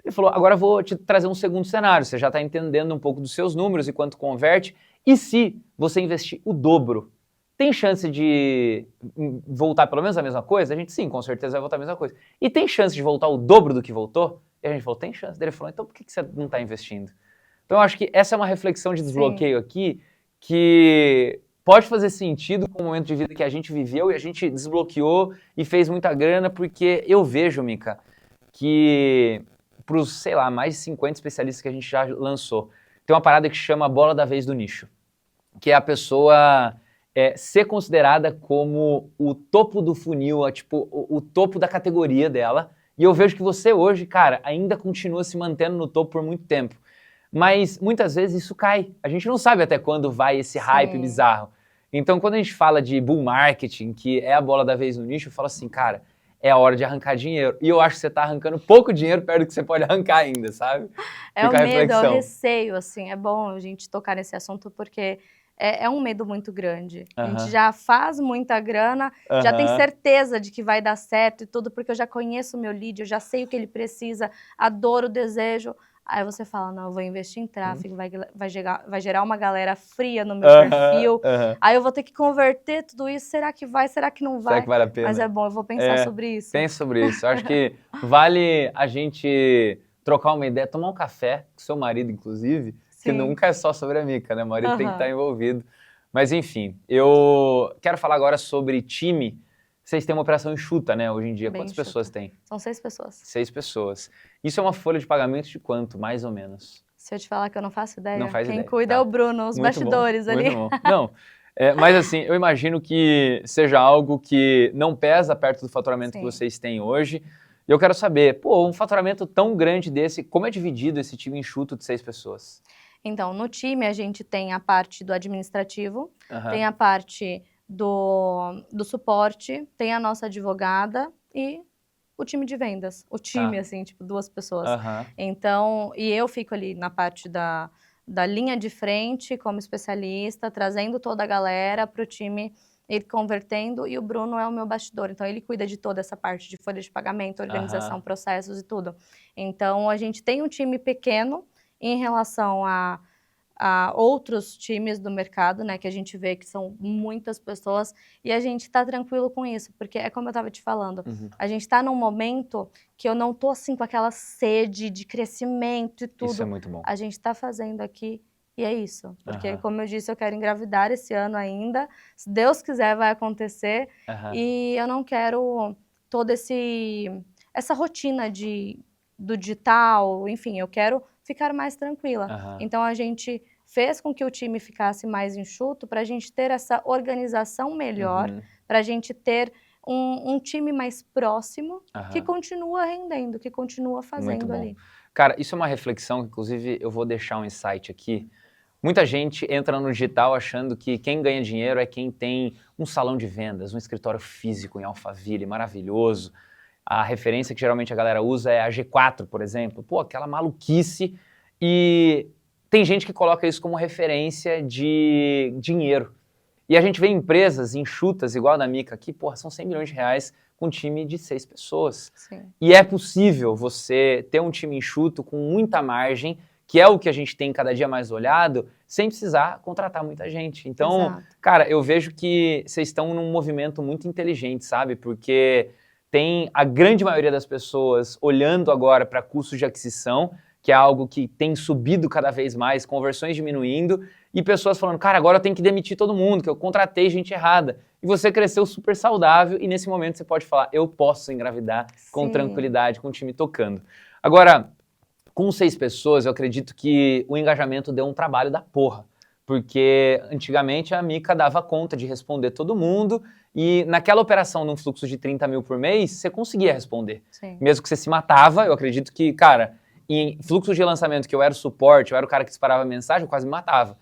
Ele falou, agora eu vou te trazer um segundo cenário, você já está entendendo um pouco dos seus números e quanto converte, e se você investir o dobro, tem chance de voltar pelo menos a mesma coisa? A gente, sim, com certeza vai voltar a mesma coisa. E tem chance de voltar o dobro do que voltou? E a gente falou, tem chance. Ele falou, então por que você não está investindo? Então eu acho que essa é uma reflexão de desbloqueio aqui, que pode fazer sentido com o momento de vida que a gente viveu e a gente desbloqueou e fez muita grana, porque eu vejo, Mica, que para os, sei lá, mais de 50 especialistas que a gente já lançou, tem uma parada que chama bola da vez do nicho, que é a pessoa ser considerada como o topo do funil, tipo, o topo da categoria dela. E eu vejo que você hoje, cara, ainda continua se mantendo no topo por muito tempo. Mas muitas vezes isso cai. A gente não sabe até quando vai esse hype bizarro. Então, quando a gente fala de bull marketing, que é a bola da vez no nicho, eu falo assim, cara, é a hora de arrancar dinheiro. E eu acho que você tá arrancando pouco dinheiro perto do que você pode arrancar ainda, sabe? É o medo, é o receio, assim. É bom a gente tocar nesse assunto porque é um medo muito grande. A gente já faz muita grana, já tem certeza de que vai dar certo e tudo, porque eu já conheço o meu lead, eu já sei o que ele precisa, adoro o desejo. Aí você fala, não, eu vou investir em tráfego, vai gerar uma galera fria no meu perfil, aí eu vou ter que converter tudo isso, será que vai, será que não vai? Será que vale a pena? Mas é bom, eu vou pensar sobre isso. Pensa sobre isso, eu acho que vale a gente trocar uma ideia, tomar um café com seu marido, inclusive, que nunca é só sobre a Mica, né? O marido tem que estar envolvido. Mas enfim, eu quero falar agora sobre time. Vocês têm uma operação enxuta, né, hoje em dia. Quantas pessoas tem? São 6 pessoas. 6 pessoas. Isso é uma folha de pagamento de quanto, mais ou menos? Se eu te falar que eu não faço ideia, não faz quem ideia. cuida é o Bruno, os bastidores ali. Muito bom. Não, mas assim, eu imagino que seja algo que não pesa perto do faturamento que vocês têm hoje. E eu quero saber, pô, um faturamento tão grande desse, como é dividido esse time enxuto de 6 pessoas? Então, no time a gente tem a parte do administrativo, tem a parte do suporte, tem a nossa advogada e o time de vendas. O time, assim, tipo, 2 pessoas. Então, e eu fico ali na parte da linha de frente como especialista, trazendo toda a galera para o time ir convertendo, e o Bruno é o meu bastidor, então ele cuida de toda essa parte de folha de pagamento, organização, processos e tudo. Então, a gente tem um time pequeno em relação a outros times do mercado, né, que a gente vê que são muitas pessoas, e a gente tá tranquilo com isso, porque é como eu tava te falando, a gente tá num momento que eu não tô assim com aquela sede de crescimento e tudo. Isso é muito bom. A gente tá fazendo aqui e é isso, porque como eu disse, eu quero engravidar esse ano ainda, se Deus quiser vai acontecer, e eu não quero toda essa rotina do digital, enfim, eu quero ficar mais tranquila. Então, a gente fez com que o time ficasse mais enxuto para a gente ter essa organização melhor, para a gente ter um time mais próximo que continua rendendo, que continua fazendo ali. Cara, isso é uma reflexão que, inclusive, eu vou deixar um insight aqui. Muita gente entra no digital achando que quem ganha dinheiro é quem tem um salão de vendas, um escritório físico em Alphaville, maravilhoso. A referência que geralmente a galera usa é a G4, por exemplo. Pô, aquela maluquice. E tem gente que coloca isso como referência de dinheiro. E a gente vê empresas enxutas, igual a da Mica aqui, porra, são 100 milhões de reais com um time de 6 pessoas. E é possível você ter um time enxuto com muita margem, que é o que a gente tem cada dia mais olhado, sem precisar contratar muita gente. Então, cara, eu vejo que vocês estão num movimento muito inteligente, sabe? Porque tem a grande maioria das pessoas olhando agora para custos de aquisição, que é algo que tem subido cada vez mais, conversões diminuindo, e pessoas falando, cara, agora eu tenho que demitir todo mundo, que eu contratei gente errada. E você cresceu super saudável, e nesse momento você pode falar, eu posso engravidar com tranquilidade, com o time tocando. Agora, com 6 pessoas, eu acredito que o engajamento deu um trabalho da porra. Porque antigamente a Mica dava conta de responder todo mundo, e naquela operação, num fluxo de 30 mil por mês, você conseguia responder. Mesmo que você se matava, eu acredito que, cara, em fluxo de lançamento que eu era o suporte, eu era o cara que disparava mensagem, eu quase me matava.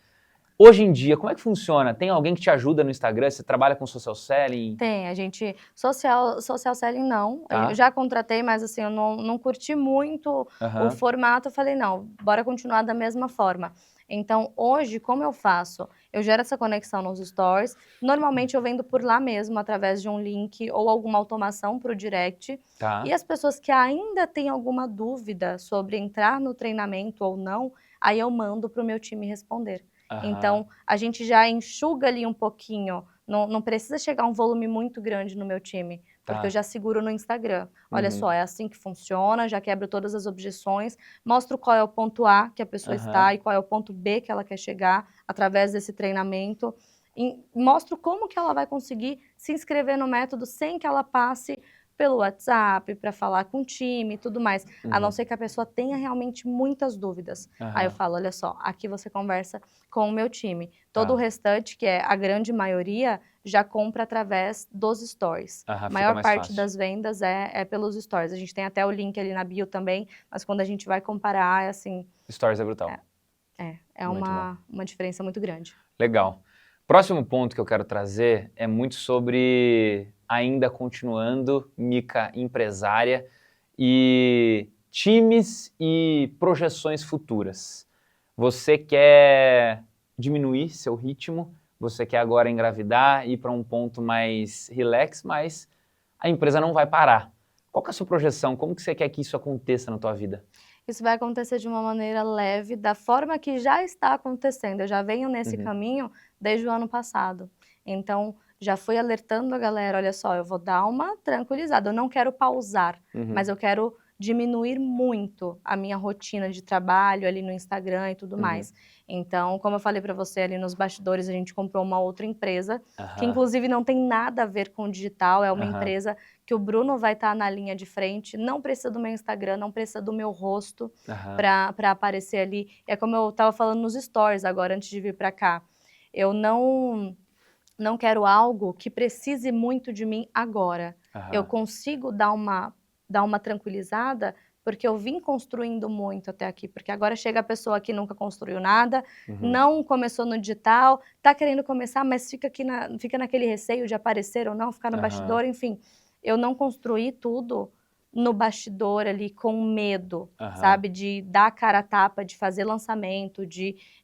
Hoje em dia, como é que funciona? Tem alguém que te ajuda no Instagram? Você trabalha com social selling? Tem, a gente... Social selling não. Tá. Eu já contratei, mas assim, eu não curti muito o formato. Eu falei, não, bora continuar da mesma forma. Então, hoje, como eu faço? Eu gero essa conexão nos stories. Normalmente, eu vendo por lá mesmo, através de um link ou alguma automação para o direct. Tá. E as pessoas que ainda têm alguma dúvida sobre entrar no treinamento ou não, aí eu mando para o meu time responder. Então, a gente já enxuga ali um pouquinho. Não precisa chegar um volume muito grande no meu time, porque eu já seguro no Instagram. Olha só, é assim que funciona, já quebro todas as objeções, mostro qual é o ponto A que a pessoa está e qual é o ponto B que ela quer chegar através desse treinamento. E mostro como que ela vai conseguir se inscrever no método sem que ela passe pelo WhatsApp, para falar com o time e tudo mais, a não ser que a pessoa tenha realmente muitas dúvidas. Aí eu falo, olha só, aqui você conversa com o meu time. Todo o restante, que é a grande maioria, já compra através dos stories. A maior parte das vendas é pelos stories. A gente tem até o link ali na bio também, mas quando a gente vai comparar, é assim... Stories é brutal. É uma diferença muito grande. Legal. Próximo ponto que eu quero trazer é muito sobre, ainda continuando, Mica empresária, e times e projeções futuras. Você quer diminuir seu ritmo, você quer agora engravidar, ir para um ponto mais relax, mas a empresa não vai parar. Qual que é a sua projeção? Como que você quer que isso aconteça na tua vida? Isso vai acontecer de uma maneira leve, da forma que já está acontecendo. Eu já venho nesse caminho desde o ano passado. Então, já fui alertando a galera, olha só, eu vou dar uma tranquilizada. Eu não quero pausar, mas eu quero diminuir muito a minha rotina de trabalho ali no Instagram e tudo mais. Então, como eu falei para você ali nos bastidores, a gente comprou uma outra empresa, que inclusive não tem nada a ver com o digital, é uma empresa que o Bruno vai estar na linha de frente, não precisa do meu Instagram, não precisa do meu rosto para aparecer ali. É como eu estava falando nos stories agora, antes de vir para cá. Eu não quero algo que precise muito de mim agora. Eu consigo dar uma tranquilizada porque eu vim construindo muito até aqui. Porque agora chega a pessoa que nunca construiu nada, não começou no digital, tá querendo começar, mas fica naquele receio de aparecer ou não, ficar no bastidor, enfim. Eu não construí tudo no bastidor ali com medo, sabe? De dar a cara a tapa, de fazer lançamento,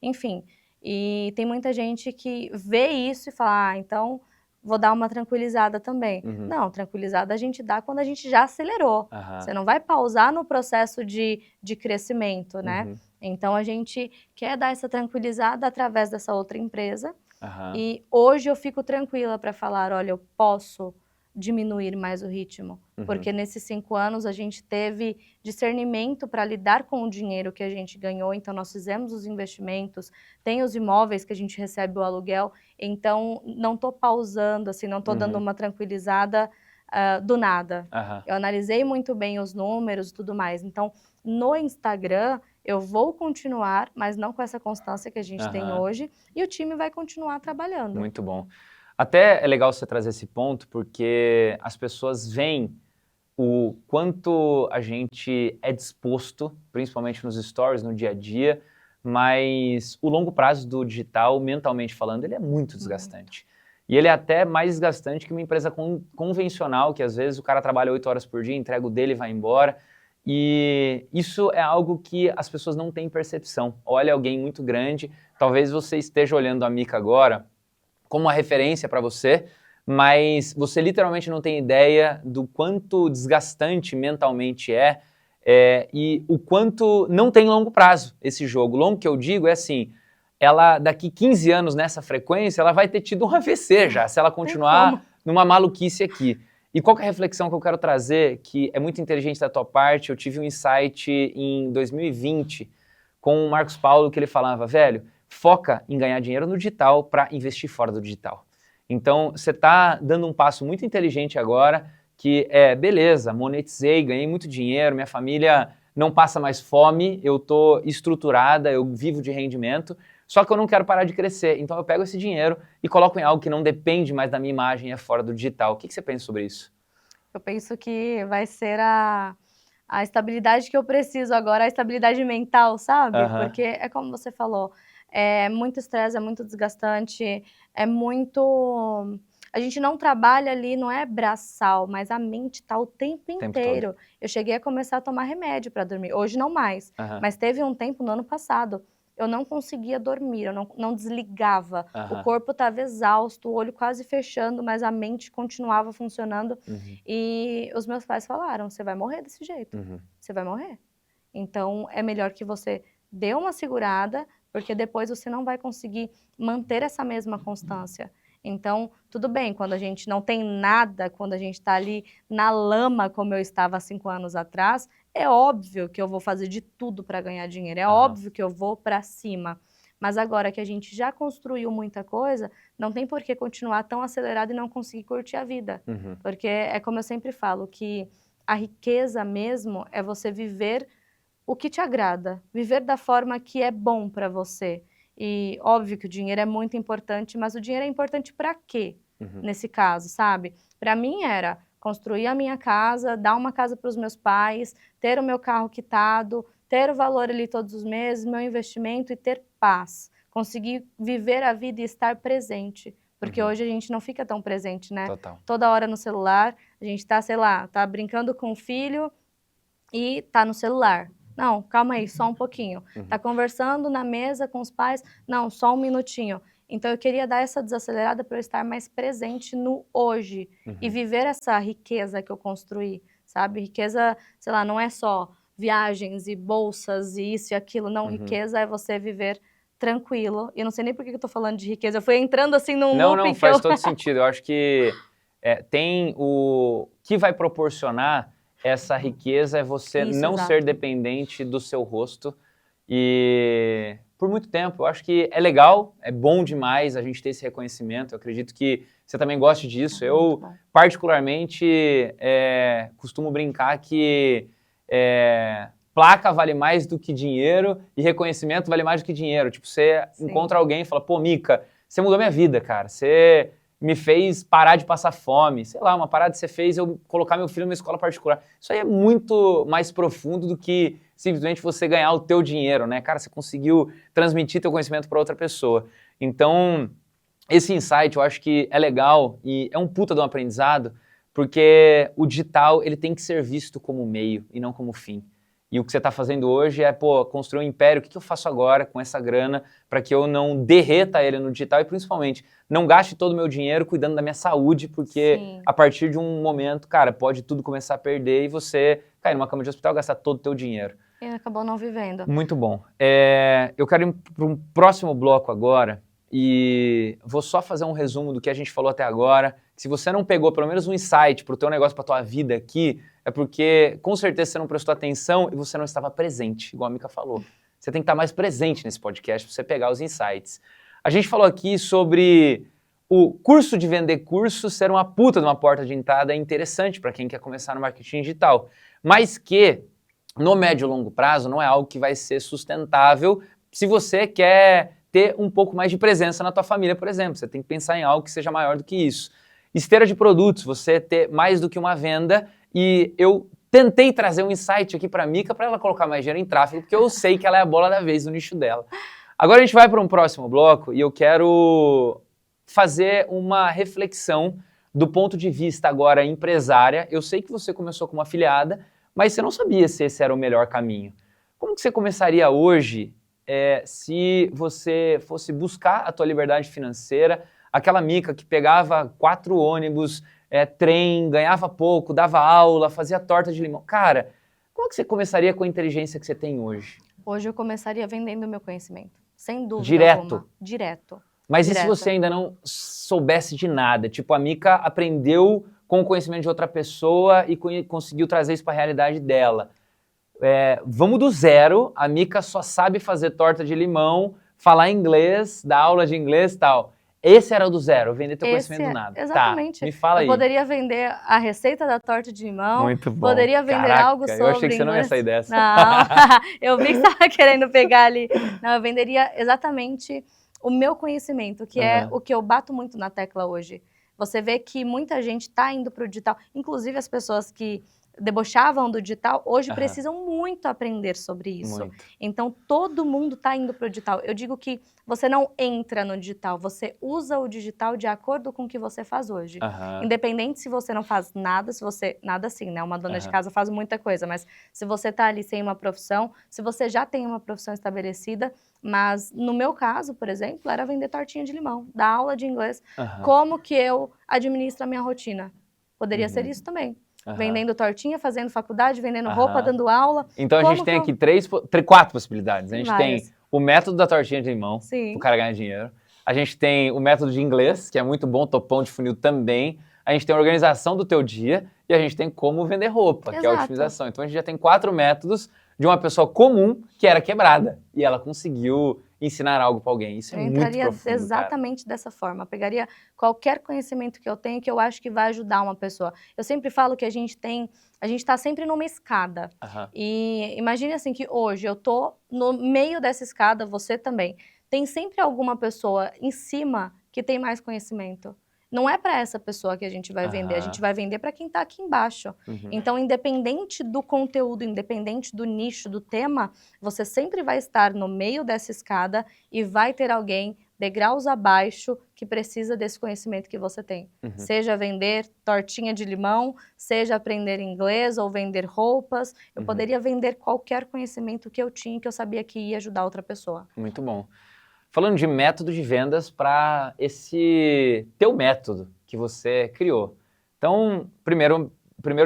enfim. E tem muita gente que vê isso e fala, então vou dar uma tranquilizada também. Não, tranquilizada a gente dá quando a gente já acelerou. Você não vai pausar no processo de crescimento, né? Então a gente quer dar essa tranquilizada através dessa outra empresa. E hoje eu fico tranquila para falar, olha, eu posso diminuir mais o ritmo, porque nesses 5 anos a gente teve discernimento para lidar com o dinheiro que a gente ganhou, então nós fizemos os investimentos, tem os imóveis que a gente recebe o aluguel, então não estou pausando, assim, não estou dando uma tranquilizada do nada. Eu analisei muito bem os números e tudo mais, então no Instagram eu vou continuar, mas não com essa constância que a gente tem hoje, e o time vai continuar trabalhando. Muito bom. Até é legal você trazer esse ponto, porque as pessoas veem o quanto a gente é disposto, principalmente nos stories, no dia a dia, mas o longo prazo do digital, mentalmente falando, ele é muito desgastante. E ele é até mais desgastante que uma empresa convencional, que às vezes o cara trabalha 8 horas por dia, entrega o dele e vai embora. E isso é algo que as pessoas não têm percepção. Olha alguém muito grande, talvez você esteja olhando a Mica agora como uma referência para você, mas você literalmente não tem ideia do quanto desgastante mentalmente e o quanto não tem longo prazo esse jogo. Longo que eu digo é assim, ela daqui 15 anos nessa frequência, ela vai ter tido um AVC já, se ela continuar numa maluquice aqui. E qual que é a reflexão que eu quero trazer, que é muito inteligente da tua parte, eu tive um insight em 2020 com o Marcos Paulo, que ele falava, velho, foca em ganhar dinheiro no digital para investir fora do digital. Então, você está dando um passo muito inteligente agora, que é, beleza, monetizei, ganhei muito dinheiro, minha família não passa mais fome, eu estou estruturada, eu vivo de rendimento, só que eu não quero parar de crescer. Então, eu pego esse dinheiro e coloco em algo que não depende mais da minha imagem, é fora do digital. O que você pensa sobre isso? Eu penso que vai ser a estabilidade que eu preciso agora, a estabilidade mental, sabe? Porque é como você falou, É muito estresse, é muito desgastante, é muito... A gente não trabalha ali, não é braçal, mas a mente tá o tempo inteiro. Eu cheguei a começar a tomar remédio para dormir, hoje não mais, mas teve um tempo no ano passado, eu não conseguia dormir, eu não desligava, o corpo estava exausto, o olho quase fechando, mas a mente continuava funcionando, e os meus pais falaram, você vai morrer desse jeito, você vai morrer. Então é melhor que você dê uma segurada, porque depois você não vai conseguir manter essa mesma constância. Então, tudo bem, quando a gente não tem nada, quando a gente está ali na lama, como eu estava há 5 anos atrás, é óbvio que eu vou fazer de tudo para ganhar dinheiro, é óbvio que eu vou para cima. Mas agora que a gente já construiu muita coisa, não tem por que continuar tão acelerado e não conseguir curtir a vida. Porque é como eu sempre falo, que a riqueza mesmo é você viver o que te agrada, viver da forma que é bom para você. E óbvio que o dinheiro é muito importante, mas o dinheiro é importante para quê? Nesse caso, sabe? Para mim era construir a minha casa, dar uma casa para os meus pais, ter o meu carro quitado, ter o valor ali todos os meses, meu investimento e ter paz. Conseguir viver a vida e estar presente. Porque hoje a gente não fica tão presente, né? Total. Toda hora no celular, a gente tá, sei lá, tá brincando com o filho e tá no celular. Não, calma aí, só um pouquinho. Tá conversando na mesa com os pais? Não, só um minutinho. Então eu queria dar essa desacelerada para eu estar mais presente no hoje e viver essa riqueza que eu construí, sabe? Riqueza, sei lá, não é só viagens e bolsas e isso e aquilo, não. Riqueza é você viver tranquilo. E eu não sei nem por que eu tô falando de riqueza, eu fui entrando assim num looping. Não, faz todo sentido. Eu acho que tem o que vai proporcionar essa riqueza é você não ser dependente do seu rosto. E por muito tempo, eu acho que é legal, é bom demais a gente ter esse reconhecimento. Eu acredito que você também goste disso. Eu, particularmente, costumo brincar que placa vale mais do que dinheiro e reconhecimento vale mais do que dinheiro. Tipo, você encontra alguém e fala, pô, Mica, você mudou minha vida, cara. Você me fez parar de passar fome, sei lá, uma parada que você fez eu colocar meu filho numa escola particular. Isso aí é muito mais profundo do que simplesmente você ganhar o teu dinheiro, né? Cara, você conseguiu transmitir teu conhecimento para outra pessoa. Então, esse insight eu acho que é legal e é um puta de um aprendizado, porque o digital ele tem que ser visto como meio e não como fim. E o que você está fazendo hoje é, pô, construir um império. O que eu faço agora com essa grana para que eu não derreta ele no digital e, principalmente, não gaste todo o meu dinheiro cuidando da minha saúde, porque a partir de um momento, cara, pode tudo começar a perder e você cair numa cama de hospital e gastar todo o teu dinheiro. E acabou não vivendo. Muito bom. Eu quero ir para um próximo bloco agora e vou só fazer um resumo do que a gente falou até agora. Se você não pegou pelo menos um insight para o teu negócio, para a tua vida aqui, é porque com certeza você não prestou atenção e você não estava presente, igual a Mica falou. Você tem que estar mais presente nesse podcast para você pegar os insights. A gente falou aqui sobre o curso de vender curso ser uma puta de uma porta de entrada interessante para quem quer começar no marketing digital, mas que no médio e longo prazo não é algo que vai ser sustentável se você quer ter um pouco mais de presença na tua família, por exemplo. Você tem que pensar em algo que seja maior do que isso. Esteira de produtos, você ter mais do que uma venda. E eu tentei trazer um insight aqui para a Mica para ela colocar mais dinheiro em tráfego, porque eu sei que ela é a bola da vez no nicho dela. Agora a gente vai para um próximo bloco e eu quero fazer uma reflexão do ponto de vista agora empresária. Eu sei que você começou como afiliada, mas você não sabia se esse era o melhor caminho. Como que você começaria hoje se você fosse buscar a tua liberdade financeira, aquela Mica que pegava 4 ônibus, trem, ganhava pouco, dava aula, fazia torta de limão. Cara, como que você começaria com a inteligência que você tem hoje? Hoje eu começaria vendendo o meu conhecimento, sem dúvida alguma. Direto. Mas e se você ainda não soubesse de nada? Tipo, a Mica aprendeu com o conhecimento de outra pessoa e conseguiu trazer isso para a realidade dela. Vamos do zero, a Mica só sabe fazer torta de limão, falar inglês, dar aula de inglês e tal. Esse era o do zero, vender teu conhecimento do nada. Exatamente. Tá, me fala aí. Eu poderia vender a receita da torta de limão. Muito bom. Poderia vender algo sobre eu achei que inglês. Você não ia sair dessa. Não, eu vi que você estava querendo pegar ali. Não, eu venderia exatamente o meu conhecimento, que é o que eu bato muito na tecla hoje. Você vê que muita gente está indo para o digital, inclusive as pessoas que debochavam do digital, hoje precisam muito aprender sobre isso. Muito. Então, todo mundo está indo para o digital. Eu digo que você não entra no digital, você usa o digital de acordo com o que você faz hoje. Independente se você não faz nada, se você... Nada assim, né? Uma dona de casa faz muita coisa, mas se você está ali sem uma profissão, se você já tem uma profissão estabelecida, mas no meu caso, por exemplo, era vender tortinha de limão, dar aula de inglês. Como que eu administro a minha rotina? Poderia ser isso também. Vendendo tortinha, fazendo faculdade, vendendo roupa, dando aula. Então a gente tem aqui 4 possibilidades. A gente tem o método da tortinha de limão, o cara ganha dinheiro. A gente tem o método de inglês, que é muito bom, topão de funil também. A gente tem a organização do teu dia e a gente tem como vender roupa, que é a otimização. Então a gente já tem 4 métodos de uma pessoa comum que era quebrada e ela conseguiu ensinar algo para alguém. Isso é muito profundo, Eu entraria exatamente dessa forma. Eu pegaria qualquer conhecimento que eu tenho que eu acho que vai ajudar uma pessoa. Eu sempre falo que a gente está sempre numa escada. E imagine assim que hoje eu tô no meio dessa escada, você também. Tem sempre alguma pessoa em cima que tem mais conhecimento. Não é para essa pessoa que a gente vai vender, a gente vai vender para quem está aqui embaixo. Então, independente do conteúdo, independente do nicho, do tema, você sempre vai estar no meio dessa escada e vai ter alguém degraus abaixo que precisa desse conhecimento que você tem. Seja vender tortinha de limão, seja aprender inglês ou vender roupas. Eu poderia vender qualquer conhecimento que eu tinha, que eu sabia que ia ajudar outra pessoa. Muito bom. Falando de método de vendas para esse teu método que você criou. Então, primeiro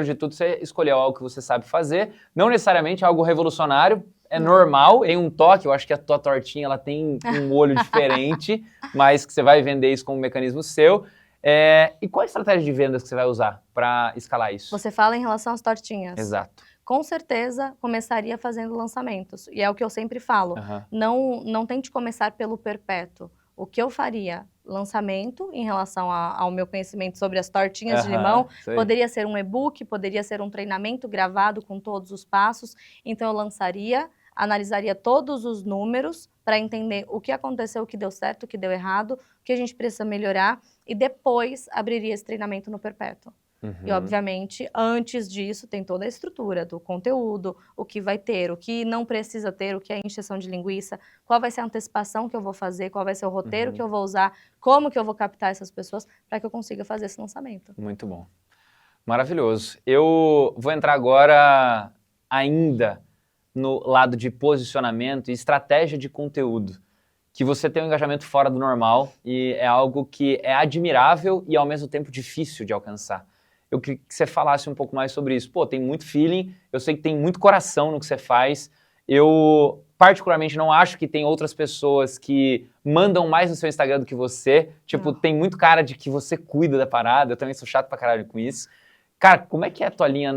de tudo, você escolheu algo que você sabe fazer, não necessariamente algo revolucionário, é normal, em um toque, eu acho que a tua tortinha ela tem um olho diferente, mas que você vai vender isso como um mecanismo seu. E qual a estratégia de vendas que você vai usar para escalar isso? Você fala em relação às tortinhas. Exato. Com certeza, começaria fazendo lançamentos. E é o que eu sempre falo. Não tente começar pelo perpétuo. O que eu faria? Lançamento em relação ao meu conhecimento sobre as tortinhas de limão. Poderia ser um e-book, poderia ser um treinamento gravado com todos os passos. Então, eu lançaria, analisaria todos os números para entender o que aconteceu, o que deu certo, o que deu errado, o que a gente precisa melhorar. E depois, abriria esse treinamento no perpétuo. E, obviamente, antes disso, tem toda a estrutura do conteúdo, o que vai ter, o que não precisa ter, o que é encheção de linguiça, qual vai ser a antecipação que eu vou fazer, qual vai ser o roteiro que eu vou usar, como que eu vou captar essas pessoas para que eu consiga fazer esse lançamento. Muito bom. Maravilhoso. Eu vou entrar agora ainda no lado de posicionamento e estratégia de conteúdo, que você tem um engajamento fora do normal e é algo que é admirável e, ao mesmo tempo, difícil de alcançar. Eu queria que você falasse um pouco mais sobre isso. Pô, tem muito feeling, eu sei que tem muito coração no que você faz. Eu, particularmente, não acho que tem outras pessoas que mandam mais no seu Instagram do que você. Tipo, tem muito cara de que você cuida da parada. Eu também sou chato pra caralho com isso. Cara, como é que é a tua linha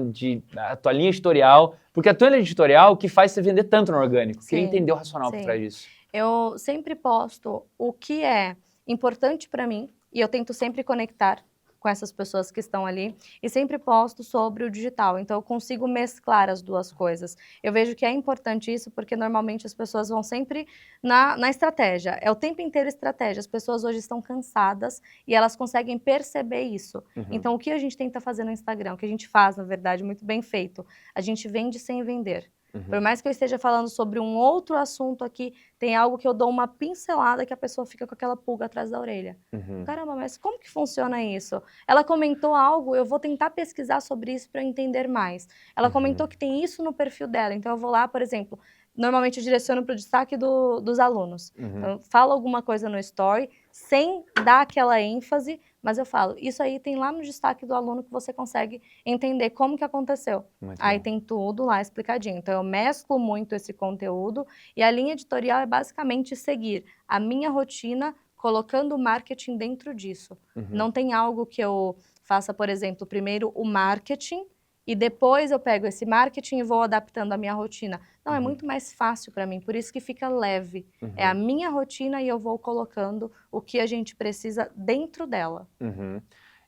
editorial? Porque a tua linha editorial que faz você vender tanto no orgânico. Queria entender o racional por trás disso. Eu sempre posto o que é importante pra mim e eu tento sempre conectar com essas pessoas que estão ali, e sempre posto sobre o digital, então eu consigo mesclar as duas coisas. Eu vejo que é importante isso, porque normalmente as pessoas vão sempre na estratégia, é o tempo inteiro estratégia, as pessoas hoje estão cansadas e elas conseguem perceber isso. Então o que a gente tenta fazer no Instagram, o que a gente faz, na verdade, muito bem feito, a gente vende sem vender. Por mais que eu esteja falando sobre um outro assunto aqui, tem algo que eu dou uma pincelada que a pessoa fica com aquela pulga atrás da orelha. Caramba, mas como que funciona isso? Ela comentou algo, eu vou tentar pesquisar sobre isso para eu entender mais. Ela comentou que tem isso no perfil dela, então eu vou lá, por exemplo, normalmente eu direciono para o destaque dos alunos. Então, eu falo alguma coisa no story, sem dar aquela ênfase, mas eu falo, isso aí tem lá no destaque do aluno que você consegue entender como que aconteceu. Aí tem tudo lá explicadinho. Então, eu mesclo muito esse conteúdo e a linha editorial é basicamente seguir a minha rotina, colocando o marketing dentro disso. Não tem algo que eu faça, por exemplo, primeiro o marketing e depois eu pego esse marketing e vou adaptando a minha rotina. Não, é muito mais fácil para mim, por isso que fica leve. É a minha rotina e eu vou colocando o que a gente precisa dentro dela.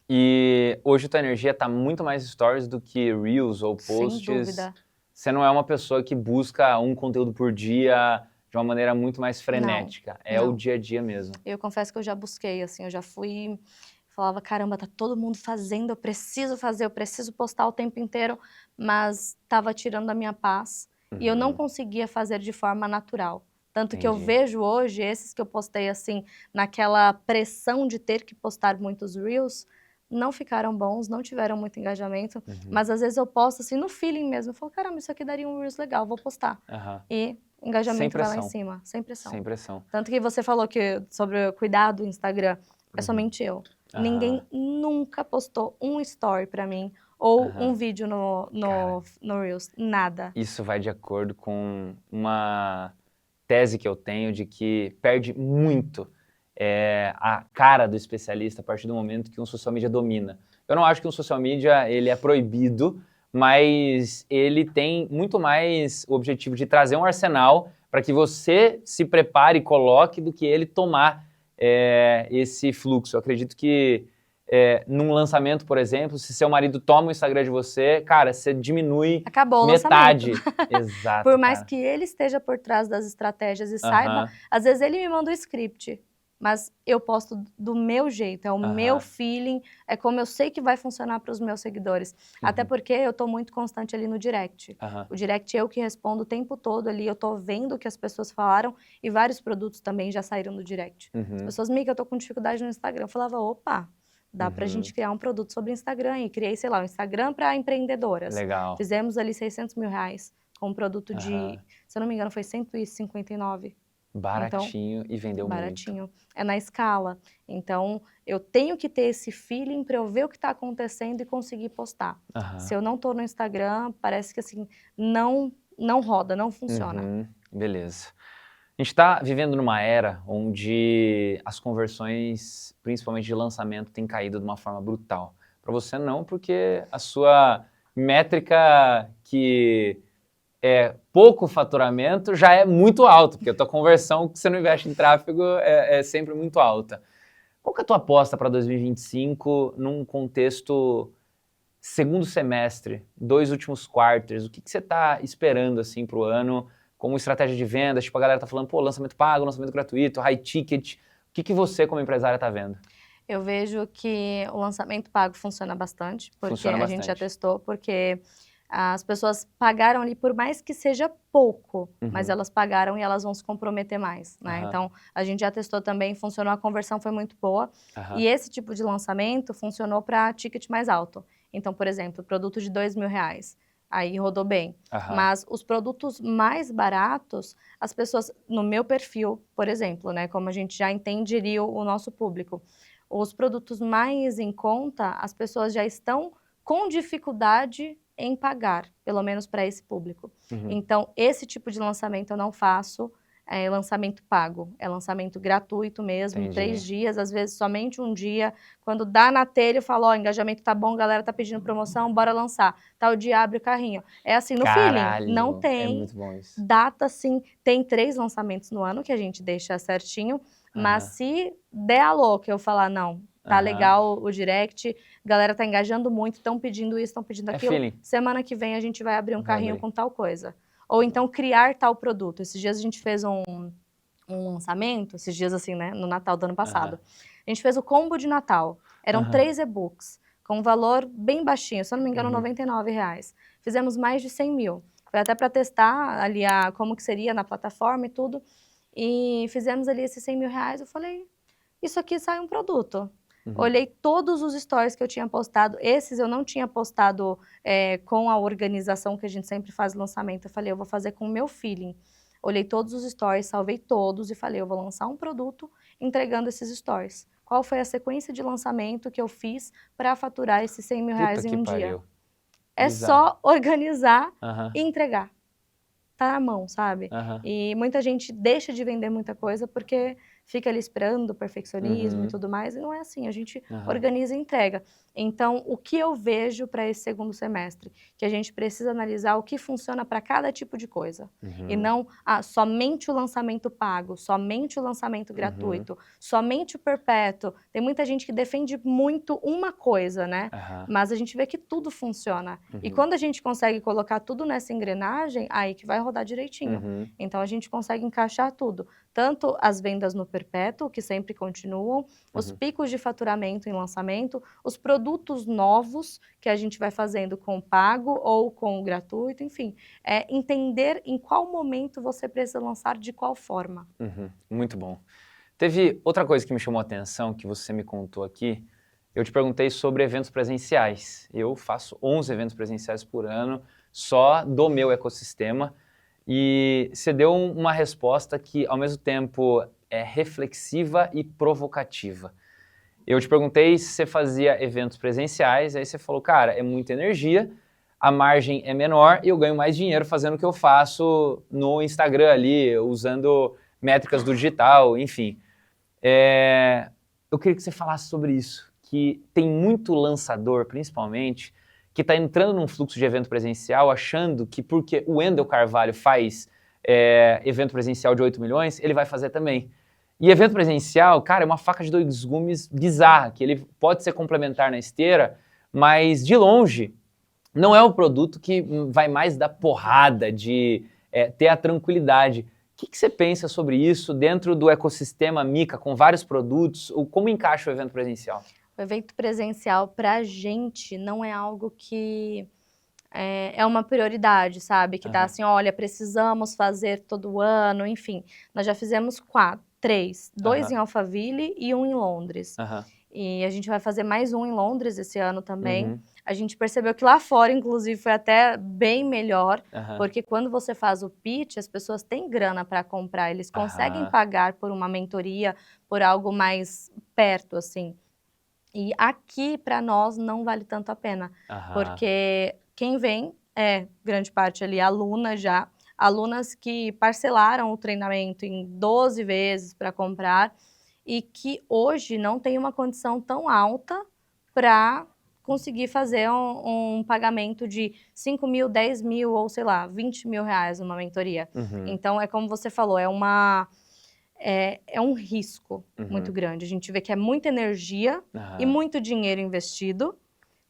E hoje a tua energia está muito mais stories do que reels ou posts. Sem dúvida. Você não é uma pessoa que busca um conteúdo por dia de uma maneira muito mais frenética. Não. O dia a dia mesmo. Eu confesso que eu já busquei, assim, eu já fui Falava, caramba, tá todo mundo fazendo, eu preciso fazer, eu preciso postar o tempo inteiro, mas tava tirando a minha paz e eu não conseguia fazer de forma natural. Tanto que eu vejo hoje, esses que eu postei assim, naquela pressão de ter que postar muitos Reels, não ficaram bons, não tiveram muito engajamento, mas às vezes eu posto assim no feeling mesmo, eu falo, caramba, isso aqui daria um Reels legal, vou postar. E engajamento vai lá em cima, sem pressão. Sem pressão. Tanto que você falou que sobre o cuidado do Instagram, é somente eu. Ninguém nunca postou um story pra mim ou um vídeo no Reels, nada. Isso vai de acordo com uma tese que eu tenho de que perde muito a cara do especialista a partir do momento que um social media domina. Eu não acho que um social media ele é proibido, mas ele tem muito mais o objetivo de trazer um arsenal para que você se prepare e coloque do que ele tomar esse fluxo. Eu acredito que num lançamento, por exemplo, se seu marido toma o Instagram de você, cara, você diminui Acabou metade. O lançamento. Exato, por mais cara. que ele esteja por trás das estratégias e saiba, às vezes ele me manda o script, mas eu posto do meu jeito, é o meu feeling, é como eu sei que vai funcionar para os meus seguidores. Até porque eu tô muito constante ali no direct. O direct eu que respondo o tempo todo ali, eu tô vendo o que as pessoas falaram e vários produtos também já saíram no direct. As pessoas, Mica, eu tô com dificuldade no Instagram. Eu falava, opa, dá pra gente criar um produto sobre Instagram. E criei, sei lá, um Instagram para empreendedoras. Legal. Fizemos ali R$600 mil com um produto de, se eu não me engano, foi 159. Baratinho então, e vendeu baratinho. muito. É na escala. Então, eu tenho que ter esse feeling para eu ver o que está acontecendo e conseguir postar. Se eu não tô no Instagram, parece que assim, não roda, não funciona. Beleza. A gente está vivendo numa era onde as conversões, principalmente de lançamento, têm caído de uma forma brutal. Para você não, porque a sua métrica que é pouco faturamento já é muito alta, porque a tua conversão que você não investe em tráfego é sempre muito alta. Qual que é a tua aposta para 2025 num contexto segundo semestre, 2 últimos quartos? O que você está esperando assim para o ano como estratégia de vendas? Tipo, a galera tá falando, pô, lançamento pago, lançamento gratuito, high ticket. O que você como empresária tá vendo? Eu vejo que o lançamento pago funciona bastante, porque a gente já testou, porque as pessoas pagaram ali, por mais que seja pouco, mas elas pagaram e elas vão se comprometer mais, né? Então, a gente já testou também, funcionou, a conversão foi muito boa. E esse tipo de lançamento funcionou para ticket mais alto. Então, por exemplo, produto de R$2 mil, aí rodou bem. Mas os produtos mais baratos, as pessoas, no meu perfil, por exemplo, né? Como a gente já entenderia o nosso público, os produtos mais em conta, as pessoas já estão com dificuldade em pagar, pelo menos para esse público. Então, esse tipo de lançamento eu não faço, lançamento pago, é lançamento gratuito mesmo, 3 dias, às vezes somente um dia. Quando dá na telha, eu falo, ó, engajamento tá bom, galera tá pedindo promoção, bora lançar. Tal dia abre o carrinho. É assim no feeling, não tem data assim, tem 3 lançamentos no ano que a gente deixa certinho, mas se der a louca eu falar, não, tá legal o direct, galera tá engajando muito, estão pedindo isso, estão pedindo aquilo. Semana que vem a gente vai abrir um carrinho com tal coisa. Ou então criar tal produto. Esses dias a gente fez um lançamento, esses dias assim, né, no Natal do ano passado. A gente fez o combo de Natal. Eram 3 e-books, com um valor bem baixinho, se eu não me engano, R$99. Fizemos mais de 100 mil. Foi até para testar ali como que seria na plataforma e tudo. E fizemos ali esses 100 mil reais, eu falei, isso aqui sai um produto. Olhei todos os stories que eu tinha postado, esses eu não tinha postado com a organização que a gente sempre faz lançamento, eu falei, eu vou fazer com o meu feeling. Olhei todos os stories, salvei todos e falei, eu vou lançar um produto entregando esses stories. Qual foi a sequência de lançamento que eu fiz para faturar esses 100 mil reais em um dia? É só organizar e entregar. Tá na mão, sabe? E muita gente deixa de vender muita coisa porque fica ali esperando o perfeccionismo e tudo mais, e não é assim, a gente organiza e entrega. Então, o que eu vejo para esse segundo semestre? Que a gente precisa analisar o que funciona para cada tipo de coisa. E não somente o lançamento pago, somente o lançamento gratuito, somente o perpétuo. Tem muita gente que defende muito uma coisa, né? Mas a gente vê que tudo funciona. E quando a gente consegue colocar tudo nessa engrenagem, aí que vai rodar direitinho. Então, a gente consegue encaixar tudo. tanto as vendas no perpétuo, que sempre continuam, os picos de faturamento em lançamento, os produtos novos que a gente vai fazendo com pago ou com gratuito, enfim, entender em qual momento você precisa lançar de qual forma. Muito bom. Teve outra coisa que me chamou a atenção, que você me contou aqui. Eu te perguntei sobre eventos presenciais. Eu faço 11 eventos presenciais por ano, só do meu ecossistema. E você deu uma resposta que, ao mesmo tempo, é reflexiva e provocativa. Eu te perguntei se você fazia eventos presenciais, aí você falou, cara, é muita energia, a margem é menor e eu ganho mais dinheiro fazendo o que eu faço no Instagram ali, usando métricas do digital, enfim. Eu queria que você falasse sobre isso, que tem muito lançador, principalmente, que está entrando num fluxo de evento presencial achando que porque o Wendel Carvalho faz evento presencial de 8 milhões, ele vai fazer também. E evento presencial, cara, é uma faca de dois gumes bizarra, que ele pode ser complementar na esteira, mas de longe não é o produto que vai mais dar porrada, de ter a tranquilidade. O que você pensa sobre isso dentro do ecossistema Mica, com vários produtos? Como encaixa o evento presencial? O evento presencial, para a gente, não é algo que é uma prioridade, sabe? Que tá assim, olha, precisamos fazer todo ano, enfim. Nós já fizemos 3, 2 em Alphaville e 1 em Londres. E a gente vai fazer mais 1 em Londres esse ano também. A gente percebeu que lá fora, inclusive, foi até bem melhor, porque quando você faz o pitch, as pessoas têm grana para comprar, eles conseguem pagar por uma mentoria, por algo mais perto, assim. E aqui, para nós, não vale tanto a pena, porque quem vem grande parte ali, aluna já, alunas que parcelaram o treinamento em 12 vezes para comprar e que hoje não tem uma condição tão alta para conseguir fazer um pagamento de 5 mil, 10 mil ou, sei lá, 20 mil reais numa mentoria. Então, é como você falou, é um risco muito grande. A gente vê que é muita energia e muito dinheiro investido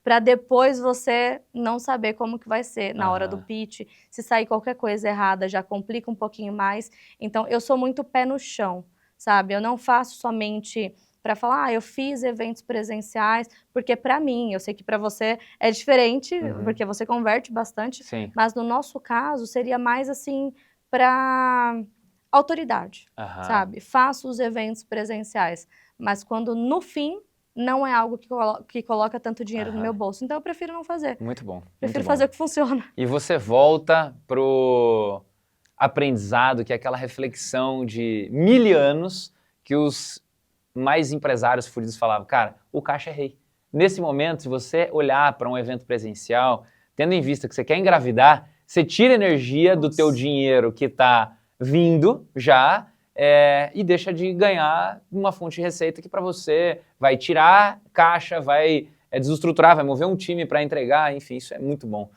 para depois você não saber como que vai ser na hora do pitch. Se sair qualquer coisa errada, já complica um pouquinho mais. Então, eu sou muito pé no chão, sabe? Eu não faço somente para falar, eu fiz eventos presenciais, porque para mim, eu sei que para você é diferente, porque você converte bastante, mas no nosso caso, seria mais assim, para autoridade, sabe? Faço os eventos presenciais, mas quando no fim não é algo que coloca tanto dinheiro no meu bolso, então eu prefiro não fazer. Muito bom. Prefiro fazer o que funciona. E você volta pro aprendizado, que é aquela reflexão de 1000 anos que os mais empresários fudidos falavam, cara, o caixa é rei. Nesse momento, se você olhar para um evento presencial, tendo em vista que você quer engravidar, você tira energia do teu dinheiro que está vindo já e deixa de ganhar uma fonte de receita que para você vai tirar caixa, vai desestruturar, vai mover um time para entregar, enfim, isso é muito bom.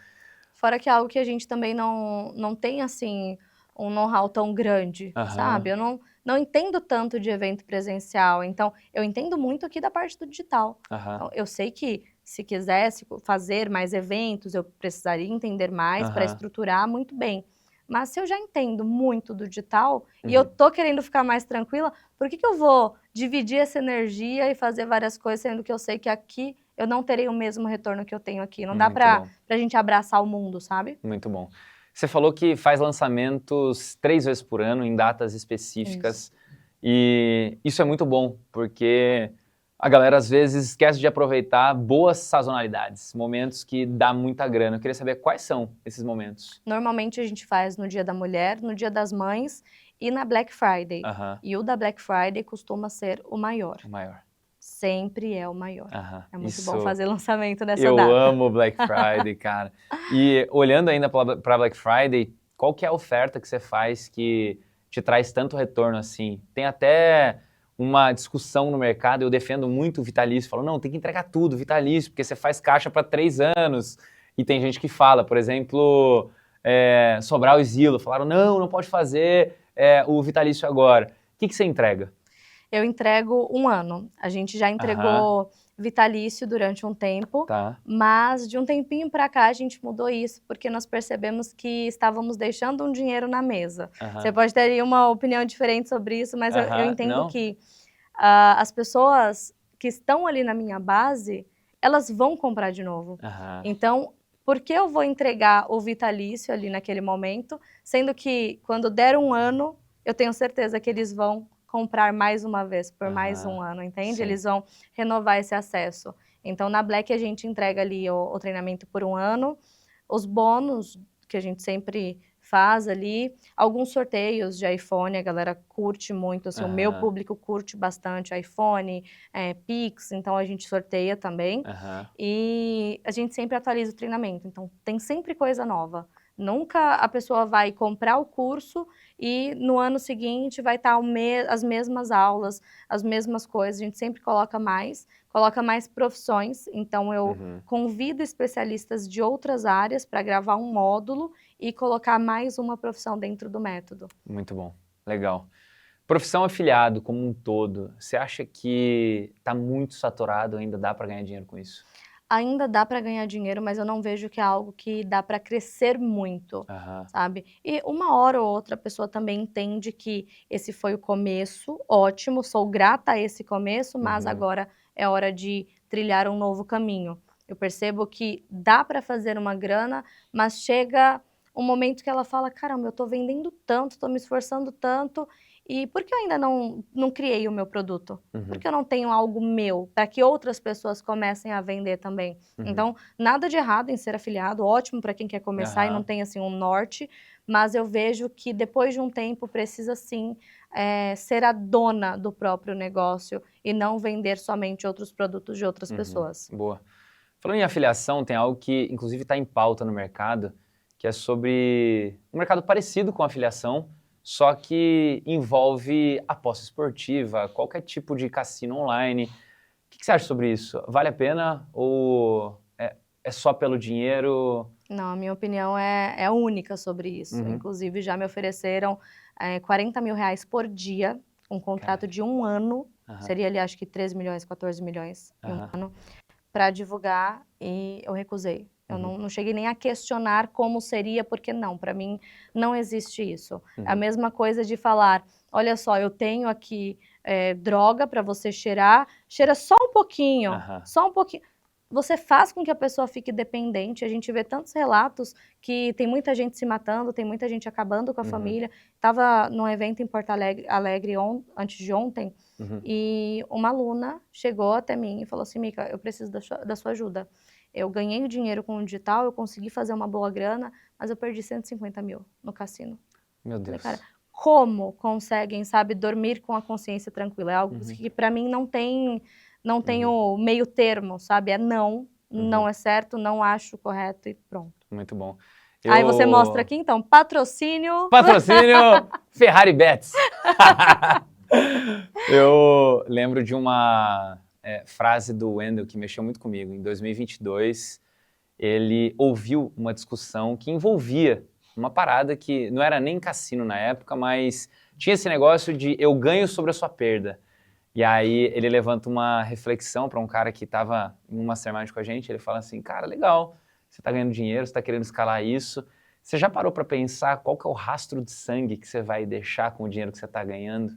Fora que é algo que a gente também não tem, assim, um know-how tão grande, sabe? Eu não entendo tanto de evento presencial, então eu entendo muito aqui da parte do digital. Então, eu sei que se quisesse fazer mais eventos, eu precisaria entender mais para estruturar muito bem. Mas se eu já entendo muito do digital e eu tô querendo ficar mais tranquila, por que eu vou dividir essa energia e fazer várias coisas, sendo que eu sei que aqui eu não terei o mesmo retorno que eu tenho aqui? Não dá pra gente abraçar o mundo, sabe? Muito bom. Você falou que faz lançamentos 3 vezes por ano, em datas específicas. E isso é muito bom, porque a galera às vezes esquece de aproveitar boas sazonalidades, momentos que dá muita grana. Eu queria saber quais são esses momentos. Normalmente a gente faz no Dia da Mulher, no Dia das Mães e na Black Friday. E o da Black Friday costuma ser o maior. O maior. Sempre é o maior. É muito bom fazer lançamento nessa data. Eu amo Black Friday, cara. E olhando ainda para Black Friday, qual que é a oferta que você faz que te traz tanto retorno assim? Tem até uma discussão no mercado, eu defendo muito o vitalício, falo, não, tem que entregar tudo, vitalício, porque você faz caixa para 3 anos. E tem gente que fala, por exemplo, Sobral e Zilo, falaram, não pode fazer o vitalício agora. O que você entrega? Eu entrego 1 ano. A gente já entregou vitalício durante um tempo, mas de um tempinho para cá a gente mudou isso porque nós percebemos que estávamos deixando um dinheiro na mesa. Você pode ter uma opinião diferente sobre isso, mas eu entendo que as pessoas que estão ali na minha base, elas vão comprar de novo. Então, por que eu vou entregar o vitalício ali naquele momento, sendo que quando der um ano, eu tenho certeza que eles vão comprar mais uma vez, por mais um ano, entende? Sim. Eles vão renovar esse acesso. Então, na Black, a gente entrega ali o treinamento por um ano, os bônus que a gente sempre faz ali, alguns sorteios de iPhone, a galera curte muito, assim, o meu público curte bastante iPhone, Pix, então a gente sorteia também, e a gente sempre atualiza o treinamento, então tem sempre coisa nova. Nunca a pessoa vai comprar o curso e no ano seguinte vai estar as mesmas aulas, as mesmas coisas, a gente sempre coloca mais profissões, então eu convido especialistas de outras áreas para gravar um módulo e colocar mais uma profissão dentro do método. Muito bom, legal. Profissão afiliado como um todo, você acha que está muito saturado, ainda dá para ganhar dinheiro com isso? Ainda dá para ganhar dinheiro, mas eu não vejo que é algo que dá para crescer muito, sabe? E uma hora ou outra a pessoa também entende que esse foi o começo, ótimo, sou grata a esse começo, mas agora é hora de trilhar um novo caminho. Eu percebo que dá para fazer uma grana, mas chega um momento que ela fala, caramba, eu tô vendendo tanto, tô me esforçando tanto, e por que eu ainda não criei o meu produto? Por que eu não tenho algo meu, para que outras pessoas comecem a vender também? Então, nada de errado em ser afiliado, ótimo para quem quer começar e não tem assim um norte, mas eu vejo que depois de um tempo precisa sim ser a dona do próprio negócio e não vender somente outros produtos de outras pessoas. Boa. Falando em afiliação, tem algo que inclusive está em pauta no mercado, que é sobre um mercado parecido com a afiliação, só que envolve aposta esportiva, qualquer tipo de cassino online. O que você acha sobre isso? Vale a pena ou é só pelo dinheiro? Não, a minha opinião é única sobre isso. Inclusive, já me ofereceram 40 mil reais por dia, um contrato de um ano, seria ali acho que 13 milhões, 14 milhões em um ano, para divulgar e eu recusei. Eu não cheguei nem a questionar como seria, porque não, para mim não existe isso. É a mesma coisa de falar, olha só, eu tenho aqui droga para você cheirar, cheira só um pouquinho, só um pouquinho. Você faz com que a pessoa fique dependente, a gente vê tantos relatos que tem muita gente se matando, tem muita gente acabando com a família. Estava num evento em Porto Alegre antes de ontem, e uma aluna chegou até mim e falou assim, Mica, eu preciso da sua ajuda. Eu ganhei o dinheiro com o digital, eu consegui fazer uma boa grana, mas eu perdi 150 mil no cassino. Meu Deus. Falei, cara, como conseguem, sabe, dormir com a consciência tranquila? É algo que para mim não tem o meio termo, sabe? É não é certo, não acho correto e pronto. Muito bom. Aí você mostra aqui então, patrocínio... Patrocínio Ferrari Bets. Eu lembro de uma frase do Wendel que mexeu muito comigo. Em 2022, ele ouviu uma discussão que envolvia uma parada que não era nem cassino na época, mas tinha esse negócio de eu ganho sobre a sua perda. E aí ele levanta uma reflexão para um cara que estava em uma mastermind com a gente, ele fala assim, cara, legal, você está ganhando dinheiro, você está querendo escalar isso, você já parou para pensar qual que é o rastro de sangue que você vai deixar com o dinheiro que você está ganhando?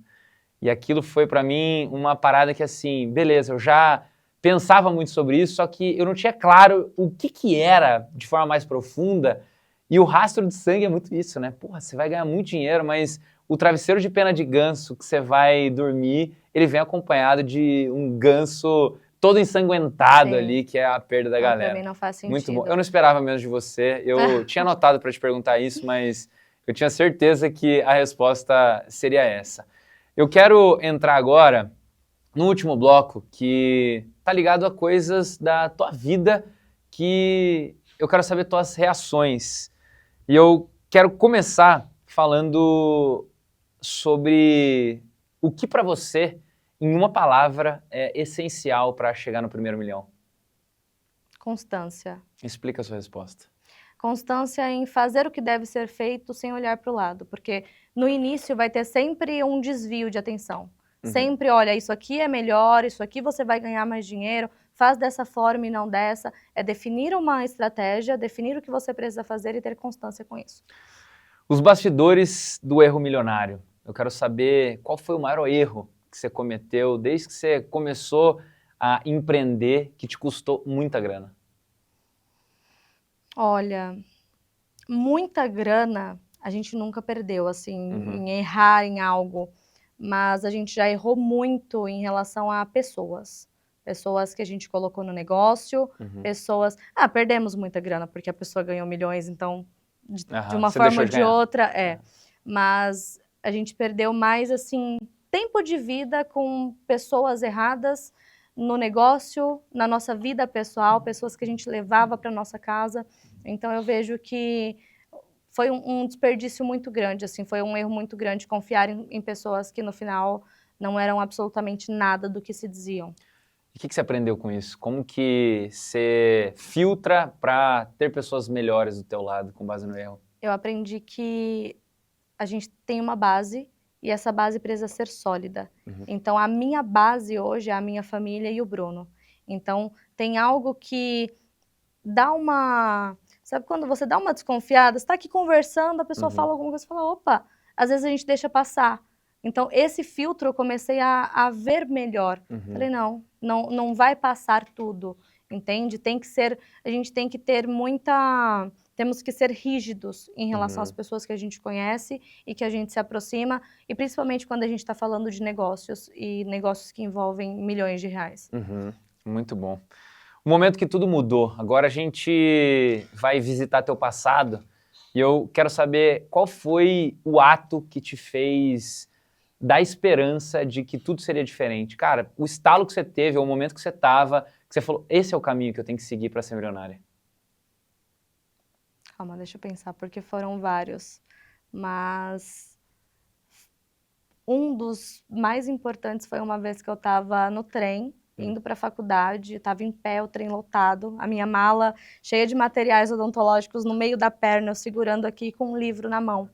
E aquilo foi para mim uma parada que assim, beleza, eu já pensava muito sobre isso, só que eu não tinha claro o que era de forma mais profunda, e o rastro de sangue é muito isso, né? Porra, você vai ganhar muito dinheiro, mas o travesseiro de pena de ganso que você vai dormir, ele vem acompanhado de um ganso todo ensanguentado ali, que é a perda da galera. Pra mim não faz sentido. Muito bom. Eu não esperava menos de você. Eu tinha anotado para te perguntar isso, mas eu tinha certeza que a resposta seria essa. Eu quero entrar agora no último bloco, que tá ligado a coisas da tua vida, que eu quero saber tuas reações. E eu quero começar falando sobre o que para você, em uma palavra, é essencial para chegar no primeiro milhão. Constância. Explica a sua resposta. Constância em fazer o que deve ser feito sem olhar para o lado, porque no início vai ter sempre um desvio de atenção. Sempre, olha, isso aqui é melhor, isso aqui você vai ganhar mais dinheiro, faz dessa forma e não dessa. É definir uma estratégia, definir o que você precisa fazer e ter constância com isso. Os bastidores do erro milionário. Eu quero saber qual foi o maior erro que você cometeu desde que você começou a empreender, que te custou muita grana. Olha, muita grana a gente nunca perdeu, assim, em errar em algo, mas a gente já errou muito em relação a pessoas. Pessoas que a gente colocou no negócio, pessoas... perdemos muita grana, porque a pessoa ganhou milhões, então, de uma forma ou de outra, Mas a gente perdeu mais, assim, tempo de vida com pessoas erradas no negócio, na nossa vida pessoal, pessoas que a gente levava para nossa casa. Então, eu vejo que foi um desperdício muito grande, assim, foi um erro muito grande confiar em pessoas que no final não eram absolutamente nada do que se diziam. E o que você aprendeu com isso? Como que você filtra para ter pessoas melhores do teu lado com base no erro? Eu aprendi que a gente tem uma base e essa base precisa ser sólida. Então, a minha base hoje é a minha família e o Bruno. Então, tem algo que dá uma... Sabe quando você dá uma desconfiada, você está aqui conversando, a pessoa fala alguma coisa, você fala, opa, às vezes a gente deixa passar. Então, esse filtro eu comecei a ver melhor. Falei, não vai passar tudo, entende? Tem que ser, a gente tem que ter muita... Temos que ser rígidos em relação às pessoas que a gente conhece e que a gente se aproxima, e principalmente quando a gente está falando de negócios, e negócios que envolvem milhões de reais. Muito bom. O momento que tudo mudou, agora a gente vai visitar teu passado e eu quero saber qual foi o ato que te fez dar esperança de que tudo seria diferente. Cara, o estalo que você teve, ou o momento que você estava, que você falou, esse é o caminho que eu tenho que seguir para ser milionária. Calma, deixa eu pensar, porque foram vários, mas um dos mais importantes foi uma vez que eu estava no trem, indo para a faculdade, estava em pé, o trem lotado, a minha mala cheia de materiais odontológicos no meio da perna, eu segurando aqui com um livro na mão.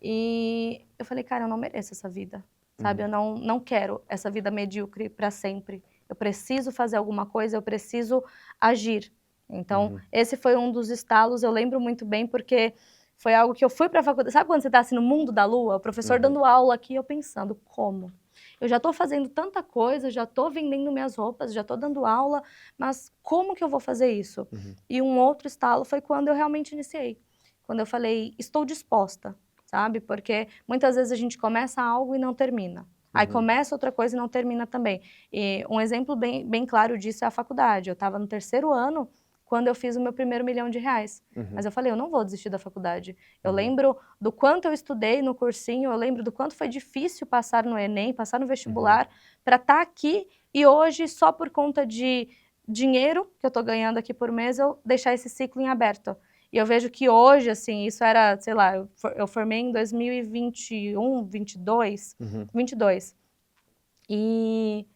E eu falei, cara, eu não mereço essa vida, sabe? Eu não quero essa vida medíocre para sempre. Eu preciso fazer alguma coisa, eu preciso agir. Então, esse foi um dos estalos, eu lembro muito bem, porque foi algo que eu fui para a faculdade. Sabe quando você está assim no mundo da lua? O professor dando aula aqui, eu pensando, como? Eu já estou fazendo tanta coisa, já estou vendendo minhas roupas, já estou dando aula, mas como que eu vou fazer isso? E um outro estalo foi quando eu realmente iniciei. Quando eu falei, estou disposta, sabe? Porque muitas vezes a gente começa algo e não termina. Aí começa outra coisa e não termina também. E um exemplo bem claro disso é a faculdade. Eu estava no 3º ano, quando eu fiz o meu primeiro R$1 milhão. Mas eu falei, eu não vou desistir da faculdade. Eu lembro do quanto eu estudei no cursinho, eu lembro do quanto foi difícil passar no Enem, passar no vestibular, para estar aqui e hoje, só por conta de dinheiro que eu estou ganhando aqui por mês, eu deixar esse ciclo em aberto. E eu vejo que hoje, assim, isso era, sei lá, eu formei em 2021, 22. E...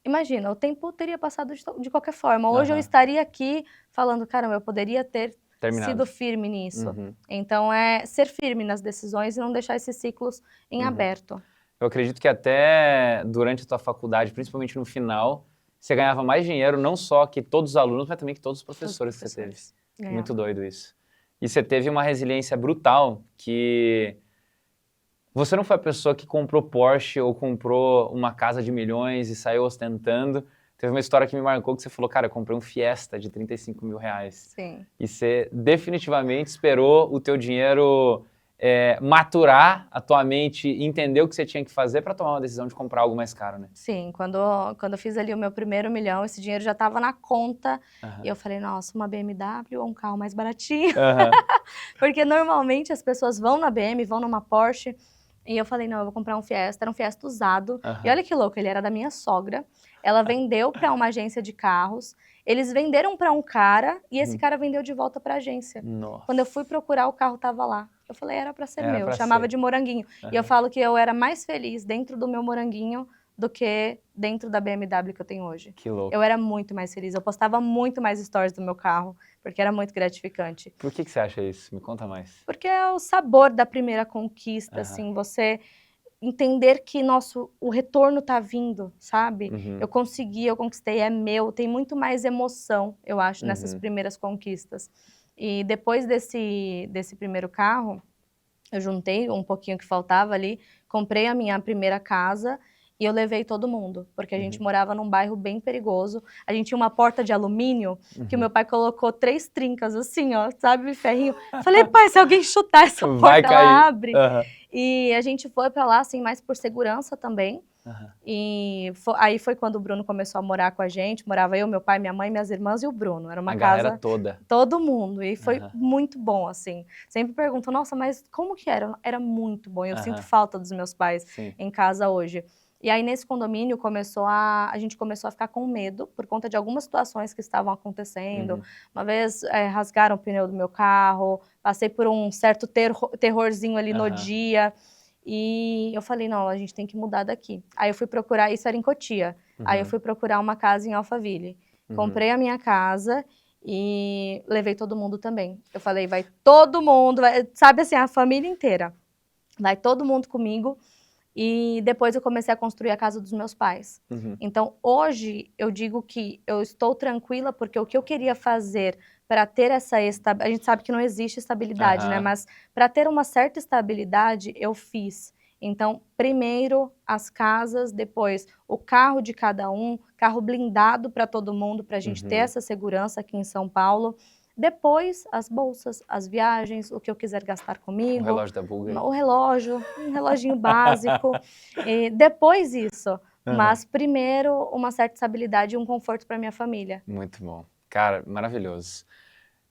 imagina, o tempo teria passado de qualquer forma. Hoje eu estaria aqui falando, caramba, eu poderia ter sido firme nisso. Então, é ser firme nas decisões e não deixar esses ciclos em aberto. Eu acredito que até durante a tua faculdade, principalmente no final, você ganhava mais dinheiro, não só que todos os alunos, mas também que todos os professores que você teve. Ganhava. Muito doido isso. E você teve uma resiliência brutal, que... Você não foi a pessoa que comprou Porsche ou comprou uma casa de milhões e saiu ostentando. Teve uma história que me marcou que você falou, cara, eu comprei um Fiesta de R$35 mil. Sim. E você definitivamente esperou o teu dinheiro maturar, a tua mente entender o que você tinha que fazer para tomar uma decisão de comprar algo mais caro, né? Sim, quando eu fiz ali o meu primeiro R$1 milhão, esse dinheiro já estava na conta. E eu falei, nossa, uma BMW ou um carro mais baratinho? Porque normalmente as pessoas vão na BM, vão numa Porsche. E eu falei, não, eu vou comprar um Fiesta. Era um Fiesta usado. E olha que louco, ele era da minha sogra. Ela vendeu para uma agência de carros. Eles venderam para um cara e esse cara vendeu de volta para a agência. Nossa. Quando eu fui procurar, o carro estava lá. Eu falei, era para ser meu. Chamava de moranguinho. E eu falo que eu era mais feliz dentro do meu moranguinho do que dentro da BMW que eu tenho hoje. Que louco. Eu era muito mais feliz. Eu postava muito mais stories do meu carro, porque era muito gratificante. Por que você acha isso? Me conta mais. Porque é o sabor da primeira conquista, assim, você... entender que, o retorno tá vindo, sabe? Uhum. Eu consegui, eu conquistei, é meu, tem muito mais emoção, eu acho, nessas Uhum. primeiras conquistas. E depois desse primeiro carro, eu juntei um pouquinho que faltava ali, comprei a minha primeira casa e eu levei todo mundo, porque a gente morava num bairro bem perigoso. A gente tinha uma porta de alumínio que o meu pai colocou 3 trincas assim, ó, sabe, ferrinho. Falei, pai, se alguém chutar essa Vai porta, cair. ela abre. Uhum. E a gente foi pra lá, assim, mais por segurança também. Uhum. E aí foi quando o Bruno começou a morar com a gente. Morava eu, meu pai, minha mãe, minhas irmãs e o Bruno. Era uma casa... galera toda. Todo mundo. E foi muito bom, assim. Sempre perguntam, nossa, mas como que era? Era muito bom. Eu sinto falta dos meus pais em casa hoje. E aí, nesse condomínio, a gente começou a ficar com medo por conta de algumas situações que estavam acontecendo. Uma vez, rasgaram o pneu do meu carro, passei por um certo terrorzinho ali no dia. E eu falei, não, a gente tem que mudar daqui. Aí eu fui procurar, isso era em Cotia. Aí eu fui procurar uma casa em Alphaville. Comprei a minha casa e levei todo mundo também. Eu falei, vai todo mundo, sabe assim, a família inteira. Vai todo mundo comigo. E depois eu comecei a construir a casa dos meus pais. Então, hoje, eu digo que eu estou tranquila porque o que eu queria fazer para ter essa estabilidade... A gente sabe que não existe estabilidade, né? Mas para ter uma certa estabilidade, eu fiz. Então, primeiro as casas, depois o carro de cada um, carro blindado para todo mundo, para a gente ter essa segurança aqui em São Paulo. Depois, as bolsas, as viagens, o que eu quiser gastar comigo. O relógio da Bulgari. O relógio, um reloginho básico. E depois isso. Mas primeiro, uma certa estabilidade e um conforto para minha família. Muito bom. Cara, maravilhoso.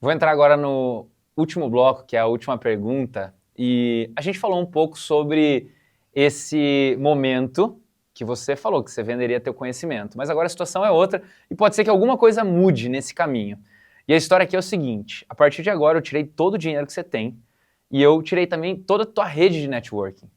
Vou entrar agora no último bloco, que é a última pergunta. E a gente falou um pouco sobre esse momento que você falou, que você venderia teu conhecimento. Mas agora a situação é outra e pode ser que alguma coisa mude nesse caminho. E a história aqui é o seguinte, a partir de agora eu tirei todo o dinheiro que você tem e eu tirei também toda a tua rede de networking.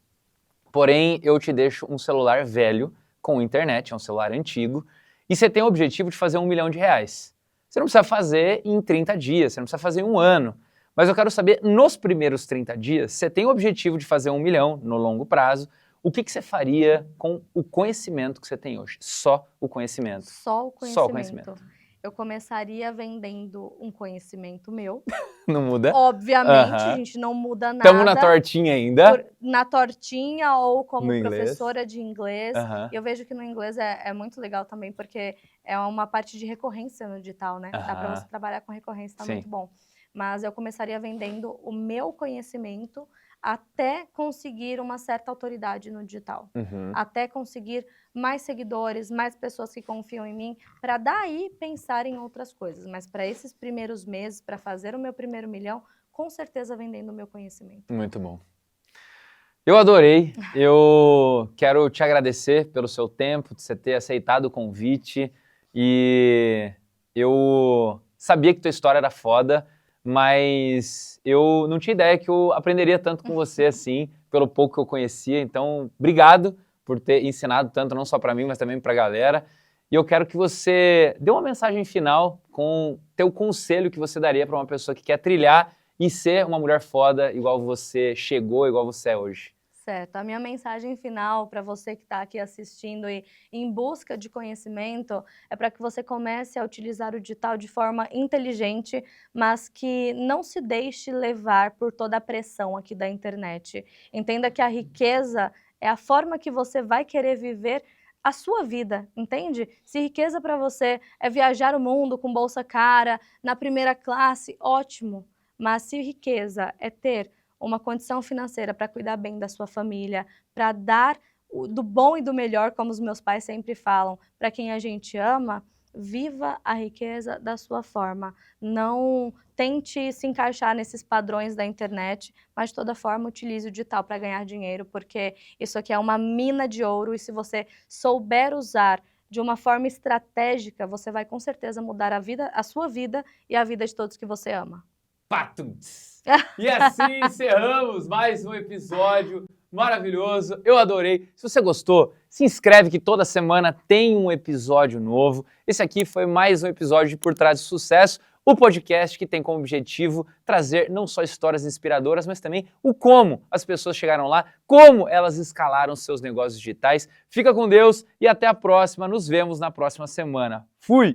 Porém, eu te deixo um celular velho com internet, é um celular antigo, e você tem o objetivo de fazer R$1 milhão. Você não precisa fazer em 30 dias, você não precisa fazer em 1 ano. Mas eu quero saber, nos primeiros 30 dias, você tem o objetivo de fazer 1 milhão no longo prazo, o que você faria com o conhecimento que você tem hoje? Só o conhecimento. Só o conhecimento. Só o conhecimento. Eu começaria vendendo um conhecimento meu. Não muda? Obviamente, a gente não muda nada. Estamos na tortinha ainda? Na tortinha ou como no professora de inglês. Eu vejo que no inglês é muito legal também, porque é uma parte de recorrência no digital, né? Dá para você trabalhar com recorrência, tá muito bom. Mas eu começaria vendendo o meu conhecimento até conseguir uma certa autoridade no digital. Até conseguir mais seguidores, mais pessoas que confiam em mim, para daí pensar em outras coisas. Mas para esses primeiros meses, para fazer o meu primeiro milhão, com certeza vendendo o meu conhecimento. Muito bom. Eu adorei. Eu quero te agradecer pelo seu tempo, de você ter aceitado o convite. E eu sabia que tua história era foda, mas eu não tinha ideia que eu aprenderia tanto com você assim, pelo pouco que eu conhecia. Então, obrigado por ter ensinado tanto, não só para mim, mas também para a galera. E eu quero que você dê uma mensagem final com teu conselho que você daria para uma pessoa que quer trilhar e ser uma mulher foda igual você chegou, igual você é hoje. Certo. A minha mensagem final para você que está aqui assistindo e em busca de conhecimento é para que você comece a utilizar o digital de forma inteligente, mas que não se deixe levar por toda a pressão aqui da internet. Entenda que a riqueza é a forma que você vai querer viver a sua vida, entende? Se riqueza para você é viajar o mundo com bolsa cara, na primeira classe, ótimo. Mas se riqueza é ter uma condição financeira para cuidar bem da sua família, para dar do bom e do melhor, como os meus pais sempre falam, para quem a gente ama, viva a riqueza da sua forma. Não tente se encaixar nesses padrões da internet, mas de toda forma utilize o digital para ganhar dinheiro, porque isso aqui é uma mina de ouro e se você souber usar de uma forma estratégica, você vai com certeza mudar a sua vida e a vida de todos que você ama. Patuts! E assim encerramos mais um episódio maravilhoso. Eu adorei. Se você gostou, se inscreve que toda semana tem um episódio novo. Esse aqui foi mais um episódio de Por Trás do Sucesso, o podcast que tem como objetivo trazer não só histórias inspiradoras, mas também o como as pessoas chegaram lá, como elas escalaram seus negócios digitais. Fica com Deus e até a próxima. Nos vemos na próxima semana. Fui!